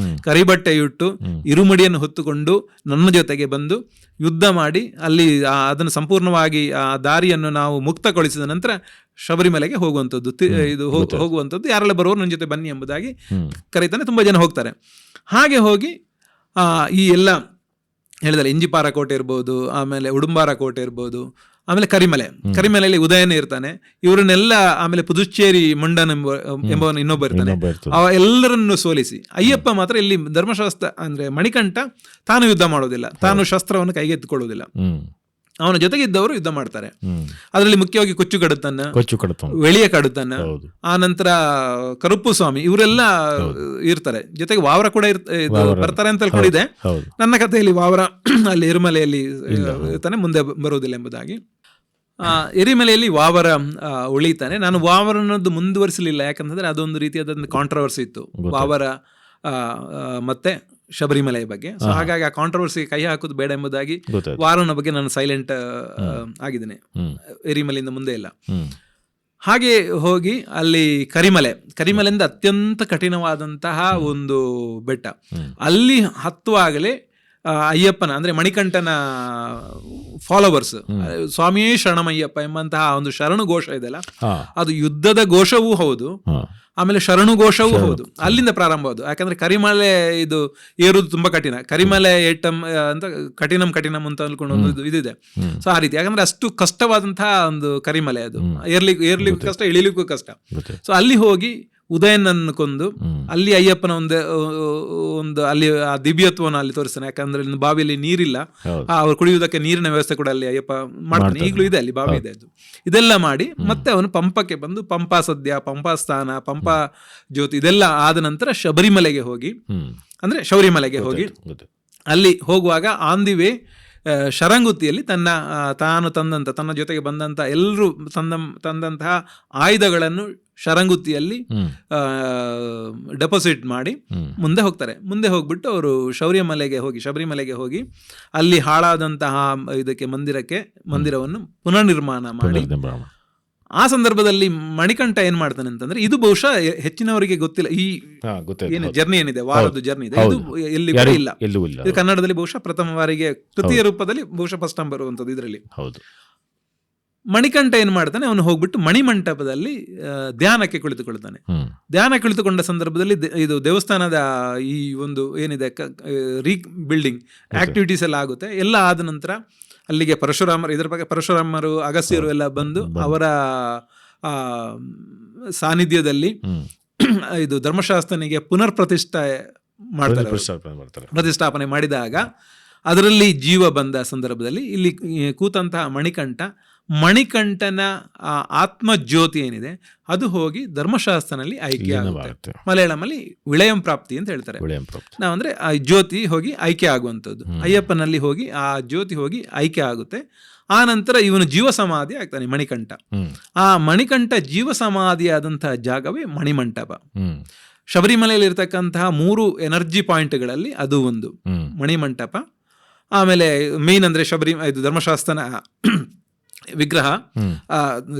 ಕರಿಬಟ್ಟೆ ಉಟ್ಟು ಇರುಮಡಿಯನ್ನು ಹೊತ್ತುಕೊಂಡು ನನ್ನ ಜೊತೆಗೆ ಬಂದು ಯುದ್ಧ ಮಾಡಿ ಅಲ್ಲಿ ಅದನ್ನು ಸಂಪೂರ್ಣವಾಗಿ ಆ ದಾರಿಯನ್ನು ನಾವು ಮುಕ್ತಗೊಳಿಸಿದ ನಂತರ ಶಬರಿಮಲೆಗೆ ಹೋಗುವಂಥದ್ದು, ಹೋಗುವಂಥದ್ದು, ಯಾರೆಲ್ಲ ಬರೋರು ನನ್ನ ಜೊತೆ ಬನ್ನಿ ಎಂಬುದಾಗಿ ಕರೀತಾನೆ. ತುಂಬಾ ಜನ ಹೋಗ್ತಾರೆ. ಹಾಗೆ ಹೋಗಿ ಈ ಎಲ್ಲ ಹೇಳಿದರೆ ಇಂಜಿಪಾರ ಕೋಟೆ ಇರ್ಬೋದು, ಆಮೇಲೆ ಉಡುಂಬಾರ ಕೋಟೆ ಇರ್ಬೋದು, ಆಮೇಲೆ ಕರಿಮಲೆಯಲ್ಲಿ ಉದಯನೇ ಇರ್ತಾನೆ, ಇವರನ್ನೆಲ್ಲ, ಆಮೇಲೆ ಪುದುಚೇರಿ ಮಂಡನ್ ಎಂಬವನು ಇನ್ನೊಬ್ಬ ಇರ್ತಾನೆ, ಎಲ್ಲರನ್ನು ಸೋಲಿಸಿ ಅಯ್ಯಪ್ಪ ಮಾತ್ರ ಇಲ್ಲಿ ಧರ್ಮಶಾಸ್ತ್ರ ಅಂದ್ರೆ ಮಣಿಕಂಠ ತಾನು ಯುದ್ಧ ಮಾಡೋದಿಲ್ಲ, ತಾನು ಶಸ್ತ್ರವನ್ನು ಕೈಗೆತ್ತಿಕೊಳ್ಳುವುದಿಲ್ಲ, ಅವನ ಜೊತೆಗಿದ್ದವರು ಯುದ್ಧ ಮಾಡ್ತಾರೆ. ಅದರಲ್ಲಿ ಮುಖ್ಯವಾಗಿ ಕೊಚ್ಚು ಕಡುತನ್ನ, ವೆಳಿಯ ಕಡುತನ್ನ, ಆ ನಂತರ ಕರುಪ್ಪು ಸ್ವಾಮಿ, ಇವರೆಲ್ಲ ಇರ್ತಾರೆ. ಜೊತೆಗೆ ವಾವರ ಕೂಡ ಬರ್ತಾರೆ ಅಂತ ಕೂಡ ಇದೆ. ನನ್ನ ಕಥೆಯಲ್ಲಿ ವಾವರ ಅಲ್ಲಿ ಎರಿಮಲೆಯಲ್ಲಿ ಇರ್ತಾನೆ, ಮುಂದೆ ಬರುವುದಿಲ್ಲ ಎಂಬುದಾಗಿ. ಎರಿಮಲೆಯಲ್ಲಿ ವಾವರ ಉಳಿತಾನೆ. ನಾನು ವಾವರನದ್ದು ಮುಂದುವರಿಸಲಿಲ್ಲ, ಯಾಕಂತಂದ್ರೆ ಅದೊಂದು ರೀತಿಯಾದ ಕಾಂಟ್ರವರ್ಸಿ ಇತ್ತು, ವಾವರ ಮತ್ತೆ ಶಬರಿಮಲೆಯ ಬಗ್ಗೆ. ಸೊ ಹಾಗಾಗಿ ಆ ಕಾಂಟ್ರವರ್ಸಿಗೆ ಕೈ ಹಾಕೋದು ಬೇಡ ಎಂಬುದಾಗಿ ವಾರನ ಬಗ್ಗೆ ನಾನು ಸೈಲೆಂಟ್ ಆಗಿದ್ದೇನೆ, ಎರಿಮಲೆಯಿಂದ ಮುಂದೆ ಇಲ್ಲ. ಹಾಗೆ ಹೋಗಿ ಅಲ್ಲಿ ಕರಿಮಲೆಯಿಂದ ಅತ್ಯಂತ ಕಠಿಣವಾದಂತಹ ಒಂದು ಬೆಟ್ಟ, ಅಲ್ಲಿ ಹತ್ತುವಾಗಲೇ ಅಯ್ಯಪ್ಪನ ಅಂದ್ರೆ ಮಣಿಕಂಠನ ಫಾಲೋವರ್ಸ್ ಸ್ವಾಮಿಯೇ ಶರಣಮಯ್ಯಪ್ಪ ಎಂಬಂತಹ ಒಂದು ಶರಣು ಘೋಷ ಇದೆಯಲ್ಲ, ಅದು ಯುದ್ಧದ ಘೋಷವೂ ಹೌದು, ಆಮೇಲೆ ಶರಣು ಘೋಷವೂ ಹೌದು. ಅಲ್ಲಿಂದ ಪ್ರಾರಂಭವಾದ. ಯಾಕಂದ್ರೆ ಕರಿಮಲೆ ಇದು ಏರುವುದು ತುಂಬಾ ಕಠಿಣ, ಕರಿಮಲೆ ಅಂತ ಕಠಿಣಂ ಅಂತ ಅನ್ಕೊಂಡು ಒಂದು ಇದಿದೆ. ಸೊ ಆ ರೀತಿ, ಯಾಕಂದ್ರೆ ಅಷ್ಟು ಕಷ್ಟವಾದಂತಹ ಒಂದು ಕರಿಮಲೆ ಅದು, ಏರ್ಲಿಕ್ಕೂ ಕಷ್ಟ, ಇಳಿಲಿಕ್ಕೂ ಕಷ್ಟ. ಸೊ ಅಲ್ಲಿ ಹೋಗಿ ಉದಯನನ್ನು ಕೊಂದು ಅಲ್ಲಿ ಅಯ್ಯಪ್ಪನ ಒಂದು ಅಲ್ಲಿ ಆ ದಿವ್ಯತ್ವವನ್ನು ಅಲ್ಲಿ ತೋರಿಸ್ತಾನೆ. ಯಾಕಂದ್ರೆ ಬಾವಿಯಲ್ಲಿ ನೀರಿಲ್ಲ, ಅವ್ರು ಕುಡಿಯುವುದಕ್ಕೆ ನೀರಿನ ವ್ಯವಸ್ಥೆ ಕೂಡ ಅಲ್ಲಿ ಅಯ್ಯಪ್ಪ ಮಾಡ್ತಾನೆ, ಈಗಲೂ ಇದೆ, ಅಲ್ಲಿ ಬಾವಿ ಇದೆ. ಅದು ಇದೆಲ್ಲ ಮಾಡಿ ಮತ್ತೆ ಅವನು ಪಂಪಕ್ಕೆ ಬಂದು ಪಂಪಾ ಸದ್ಯ, ಪಂಪಾ ಸ್ಥಾನ, ಪಂಪಾ ಜ್ಯೋತಿ ಇದೆಲ್ಲ ಆದ ನಂತರ ಶಬರಿಮಲೆಗೆ ಹೋಗಿ, ಅಂದ್ರೆ ಶೌರಿಮಲೆಗೆ ಹೋಗಿ, ಅಲ್ಲಿ ಹೋಗುವಾಗ ಆನ್ ದಿ ವೇ ಶರಂಗುತ್ತಿಯಲ್ಲಿ ತನ್ನ ಜೊತೆಗೆ ಬಂದಂತ ಎಲ್ಲರೂ ತಂದಂತಹ ಆಯುಧಗಳನ್ನು ಶರಂಗುತ್ತಿಯಲ್ಲಿ ಡೆಪಾಸಿಟ್ ಮಾಡಿ ಮುಂದೆ ಹೋಗ್ತಾರೆ. ಮುಂದೆ ಹೋಗ್ಬಿಟ್ಟು ಅವರು ಶಬರಿಮಲೆಗೆ ಹೋಗಿ ಅಲ್ಲಿ ಹಾಳಾದಂತಹ ಮಂದಿರವನ್ನು ಪುನರ್ನಿರ್ಮಾಣ ಮಾಡಿ, ಆ ಸಂದರ್ಭದಲ್ಲಿ ಮಣಿಕಂಠ ಏನ್ ಮಾಡ್ತಾನೆ ಅಂತಂದ್ರೆ, ಇದು ಬಹುಶಃ ಹೆಚ್ಚಿನವರಿಗೆ ಗೊತ್ತಿಲ್ಲ, ಈ ಏನು ಜರ್ನಿ ಏನಿದೆ, ವಾರದ ಜರ್ನಿ ಇದೆ, ಇದು ಎಲ್ಲಿ ಇಲ್ಲ, ಇದು ಕನ್ನಡದಲ್ಲಿ ಬಹುಶಃ ಪ್ರಥಮ ಬಾರಿಗೆ ಕೃತಿಯ ರೂಪದಲ್ಲಿ ಬಹುಶಃ ಫಸ್ಟ್ ಟೈಮ್ ಬರುವಂತದ್ದು ಇದರಲ್ಲಿ. ಮಣಿಕಂಠ ಏನ್ ಮಾಡ್ತಾನೆ, ಅವನು ಹೋಗ್ಬಿಟ್ಟು ಮಣಿಮಂಟಪದಲ್ಲಿ ಧ್ಯಾನಕ್ಕೆ ಕುಳಿತುಕೊಳ್ತಾನೆ. ಧ್ಯಾನ ಕುಳಿತುಕೊಂಡ ಸಂದರ್ಭದಲ್ಲಿ ಇದು ದೇವಸ್ಥಾನದ ಈ ಒಂದು ಏನಿದೆ ಬಿಲ್ಡಿಂಗ್ ಆಕ್ಟಿವಿಟೀಸ್ ಎಲ್ಲ ಆಗುತ್ತೆ. ಎಲ್ಲ ಆದ ನಂತರ ಅಲ್ಲಿಗೆ ಪರಶುರಾಮರು ಅಗಸ್ತ್ಯರು ಎಲ್ಲ ಬಂದು ಅವರ ಸಾನ್ನಿಧ್ಯದಲ್ಲಿ ಇದು ಧರ್ಮಶಾಸ್ತ್ರನಿಗೆ ಪುನರ್ ಪ್ರತಿಷ್ಠಾಪನೆ ಮಾಡಿದಾಗ ಅದರಲ್ಲಿ ಜೀವ ಬಂದ ಸಂದರ್ಭದಲ್ಲಿ ಇಲ್ಲಿ ಕೂತಂತಹ ಮಣಿಕಂಠನ ಆತ್ಮಜ್ಯೋತಿ ಏನಿದೆ ಅದು ಹೋಗಿ ಧರ್ಮಶಾಸ್ತ್ರನಲ್ಲಿ ಐಕ್ಯ ಆಗುತ್ತೆ. ಮಲಯಾಳಮಲ್ಲಿ ವಿಳಯಂ ಪ್ರಾಪ್ತಿ ಅಂತ ಹೇಳ್ತಾರೆ. ನಾವಂದ್ರೆ ಆ ಜ್ಯೋತಿ ಹೋಗಿ ಐಕ್ಯ ಆಗುವಂಥದ್ದು, ಅಯ್ಯಪ್ಪನಲ್ಲಿ ಹೋಗಿ ಆ ಜ್ಯೋತಿ ಹೋಗಿ ಐಕ್ಯ ಆಗುತ್ತೆ. ಆ ನಂತರ ಇವನು ಜೀವ ಸಮಾಧಿ ಆಗ್ತಾನೆ ಮಣಿಕಂಠ. ಆ ಮಣಿಕಂಠ ಜೀವ ಸಮಾಧಿ ಆದಂತಹ ಜಾಗವೇ ಮಣಿಮಂಟಪ. ಶಬರಿಮಲೆಯಲ್ಲಿ ಇರ್ತಕ್ಕಂತಹ 3 ಎನರ್ಜಿ ಪಾಯಿಂಟ್ಗಳಲ್ಲಿ ಅದು ಒಂದು ಮಣಿಮಂಟಪ. ಆಮೇಲೆ ಮೇನ್ ಅಂದ್ರೆ ಇದು ಧರ್ಮಶಾಸ್ತ್ರನ ವಿಗ್ರಹ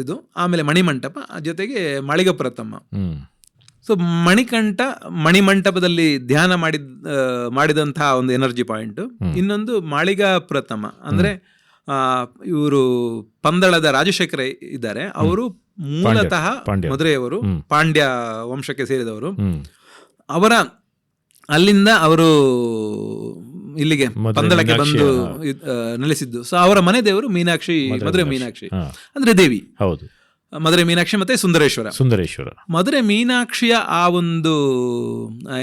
ಇದು, ಆಮೇಲೆ ಮಣಿಮಂಟಪ, ಜೊತೆಗೆ ಮಾಳಿಗ ಪ್ರಥಮ ಸೊ ಮಣಿಮಂಟಪದಲ್ಲಿ ಧ್ಯಾನ ಮಾಡಿದಂತಹ ಒಂದು ಎನರ್ಜಿ ಪಾಯಿಂಟ್. ಇನ್ನೊಂದು ಮಾಳಿಗಾ ಪ್ರಥಮ ಅಂದ್ರೆ ಇವರು ಪಂದಳದ ರಾಜಶೇಖರ ಇದ್ದಾರೆ, ಅವರು ಮೂಲತಃ ಮಧುರೆಯವರು, ಪಾಂಡ್ಯ ವಂಶಕ್ಕೆ ಸೇರಿದವರು. ಅವರ ಅಲ್ಲಿಂದ ಅವರು ಇಲ್ಲಿಗೆ ಪಂದಳಕ್ಕೆ ಬಂದು ನೆಲೆಸಿದ್ದು. ಸೊ ಅವರ ಮನೆ ದೇವರು ಮೀನಾಕ್ಷಿ, ಮಧುರೆ ಮೀನಾಕ್ಷಿ ಅಂದ್ರೆ ದೇವಿ. ಹೌದು, ಮಧುರೆ ಮೀನಾಕ್ಷಿ ಮತ್ತೆ ಸುಂದರೇಶ್ವರ. ಮಧುರೆ ಮೀನಾಕ್ಷಿಯ ಆ ಒಂದು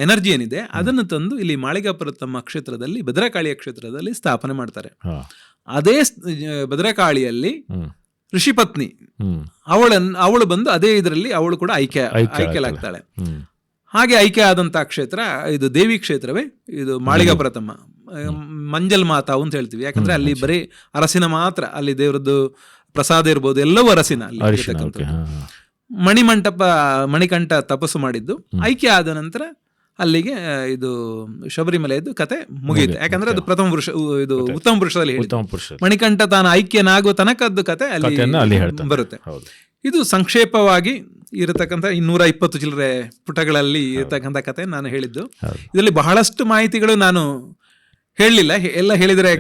ಎನರ್ಜಿ ಏನಿದೆ ಅದನ್ನು ತಂದು ಇಲ್ಲಿ ಮಾಳಿಗಾ ಪ್ರಥಮ ಕ್ಷೇತ್ರದಲ್ಲಿ, ಭದ್ರಕಾಳಿಯ ಕ್ಷೇತ್ರದಲ್ಲಿ ಸ್ಥಾಪನೆ ಮಾಡ್ತಾರೆ. ಅದೇ ಭದ್ರಕಾಳಿಯಲ್ಲಿ ಋಷಿಪತ್ನಿ ಅವಳು ಬಂದು ಅದೇ ಇದರಲ್ಲಿ ಅವಳು ಕೂಡ ಐಕ್ಯಲಾಗ್ತಾಳೆ. ಹಾಗೆ ಆಯ್ಕೆ ಆದಂತಹ ಕ್ಷೇತ್ರ ಇದು ದೇವಿ ಕ್ಷೇತ್ರವೇ ಇದು ಮಾಳಿಗಾ ಪ್ರಥಮ. ಮಂಜಲ್ ಮಾತಾ ಅಂತ ಹೇಳ್ತೀವಿ, ಯಾಕಂದ್ರೆ ಅಲ್ಲಿ ಬರೀ ಅರಸಿನ ಮಾತ್ರ, ಅಲ್ಲಿ ದೇವರದ್ದು ಪ್ರಸಾದ ಇರ್ಬೋದು, ಎಲ್ಲವೂ ಅರಸಿನ ಅಲ್ಲಿ. ಮಣಿಕಂಠ ತಪಸ್ಸು ಮಾಡಿದ್ದು ಐಕ್ಯ ಆದ ನಂತರ ಅಲ್ಲಿಗೆ ಇದು ಶಬರಿಮಲೆಯದ್ದು ಕತೆ ಮುಗಿಯಿತು. ಯಾಕಂದ್ರೆ ಅದು ಪ್ರಥಮ ಪುರುಷ, ಇದು ಉತ್ತಮ ಪುರುಷದಲ್ಲಿ ಮಣಿಕಂಠ ತಾನು ಐಕ್ಯನಾಗುವ ತನಕದ್ದು ಕತೆ ಅಲ್ಲಿ ಬರುತ್ತೆ. ಇದು ಸಂಕ್ಷೇಪವಾಗಿ ಇರತಕ್ಕಂಥ 220 ಚಿಲ್ಲರೆ ಪುಟಗಳಲ್ಲಿ ಇರತಕ್ಕಂಥ ಕತೆ ನಾನು ಹೇಳಿದ್ದು. ಇದರಲ್ಲಿ ಬಹಳಷ್ಟು ಮಾಹಿತಿಗಳು ನಾನು ಹೇಳಲಿಲ್ಲ, ಎಲ್ಲ ಹೇಳಿದ್ರೆ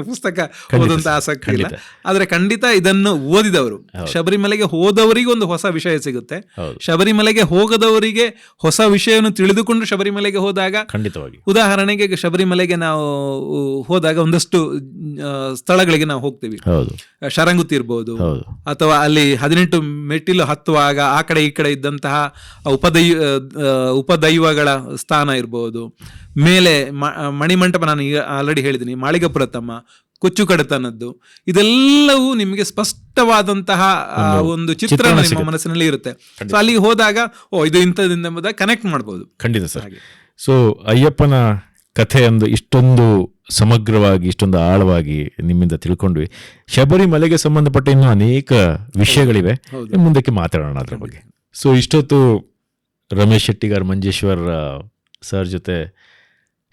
ಪುಸ್ತಕ ಓದುವಂತ ಆಸಕ್ತಿ ಇಲ್ಲ. ಆದ್ರೆ ಖಂಡಿತ ಇದನ್ನು ಓದಿದವರು, ಶಬರಿಮಲೆಗೆ ಹೋದವರಿಗೆ ಒಂದು ಹೊಸ ವಿಷಯ ಸಿಗುತ್ತೆ. ಶಬರಿಮಲೆಗೆ ಹೋಗದವರಿಗೆ ಹೊಸ ವಿಷಯವನ್ನು ತಿಳಿದುಕೊಂಡು ಶಬರಿಮಲೆಗೆ ಹೋದಾಗ, ಖಂಡಿತವಾಗಿ ಉದಾಹರಣೆಗೆ ಶಬರಿಮಲೆಗೆ ನಾವು ಹೋದಾಗ ಒಂದಷ್ಟು ಸ್ಥಳಗಳಿಗೆ ನಾವು ಹೋಗ್ತೀವಿ. ಶರಂಗುತ್ತಿ ಇರ್ಬೋದು, ಅಥವಾ ಅಲ್ಲಿ 18 ಮೆಟ್ಟಿಲು ಹತ್ತುವಾಗ ಆ ಕಡೆ ಈ ಕಡೆ ಇದ್ದಂತಹ ಉಪದೈವಗಳ ಸ್ಥಾನ ಇರ್ಬೋದು. ಮೇಲೆ ಮಣಿಮಂಟಪ, ನಾನು ಈಗ ಆಲ್ರೆಡಿ ಹೇಳಿದ್ದೀನಿ, ಮಾಳಿಗಾ ಪ್ರಥಮ, ಕೊಚ್ಚು ಕಡತನದ್ದು, ಇದೆಲ್ಲವೂ ನಿಮಗೆ ಸ್ಪಷ್ಟವಾದಂತಹ ಒಂದು ಚಿತ್ರಣ ನಿಮ್ಮ ಮನಸ್ಸಿನಲ್ಲಿ ಇರುತ್ತೆ. ಸೊ ಅಲ್ಲಿಗೆ ಹೋದಾಗ ಇದು ಇಂಥದಿಂದ ಎಂಬುದಾಗಿ ಕನೆಕ್ಟ್ ಮಾಡ್ಬೋದು. ಖಂಡಿತ ಸರ್. ಸೊ ಅಯ್ಯಪ್ಪನ ಕಥೆಯೊಂದು ಇಷ್ಟೊಂದು ಸಮಗ್ರವಾಗಿ, ಇಷ್ಟೊಂದು ಆಳವಾಗಿ ನಿಮ್ಮಿಂದ ತಿಳ್ಕೊಂಡ್ವಿ. ಶಬರಿಮಲೆಗೆ ಸಂಬಂಧಪಟ್ಟ ಇನ್ನೂ ಅನೇಕ ವಿಷಯಗಳಿವೆ, ಮುಂದಕ್ಕೆ ಮಾತಾಡೋಣ ಅದ್ರ ಬಗ್ಗೆ. ಸೊ ಇಷ್ಟೊತ್ತು ರಮೇಶ್ ಶೆಟ್ಟಿಗಾರ್ ಮಂಜೇಶ್ವರ್ ಸರ್ ಜೊತೆ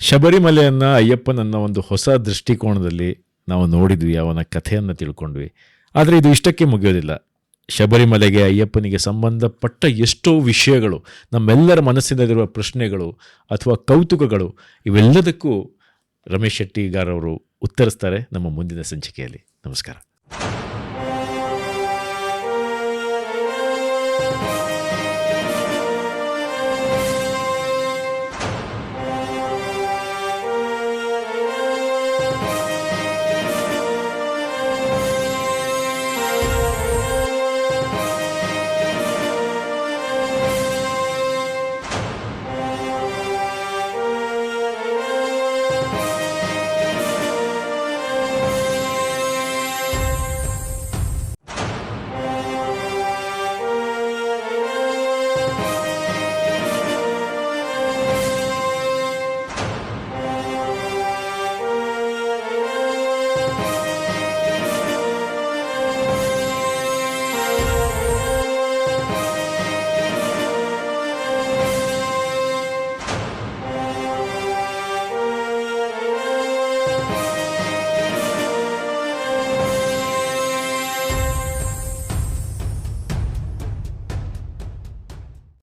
ಶಬರಿಮಲೆಯನ್ನ, ಅಯ್ಯಪ್ಪನನ್ನ ಒಂದು ಹೊಸ ದೃಷ್ಟಿಕೋನದಲ್ಲಿ ನಾವು ನೋಡಿದ್ವಿ, ಅವನ ಕಥೆಯನ್ನು ತಿಳ್ಕೊಂಡ್ವಿ. ಆದರೆ ಇದು ಇಷ್ಟಕ್ಕೆ ಮುಗಿಯೋದಿಲ್ಲ. ಶಬರಿಮಲೆಗೆ, ಅಯ್ಯಪ್ಪನಿಗೆ ಸಂಬಂಧಪಟ್ಟ ಎಷ್ಟೋ ವಿಷಯಗಳು, ನಮ್ಮೆಲ್ಲರ ಮನಸ್ಸಿನಲ್ಲಿರುವ ಪ್ರಶ್ನೆಗಳು ಅಥವಾ ಕೌತುಕಗಳು, ಇವೆಲ್ಲದಕ್ಕೂ ರಮೇಶ್ ಶೆಟ್ಟಿಗಾರ್ ಅವರು ಉತ್ತರಿಸ್ತಾರೆ ನಮ್ಮ ಮುಂದಿನ ಸಂಚಿಕೆಯಲ್ಲಿ. ನಮಸ್ಕಾರ.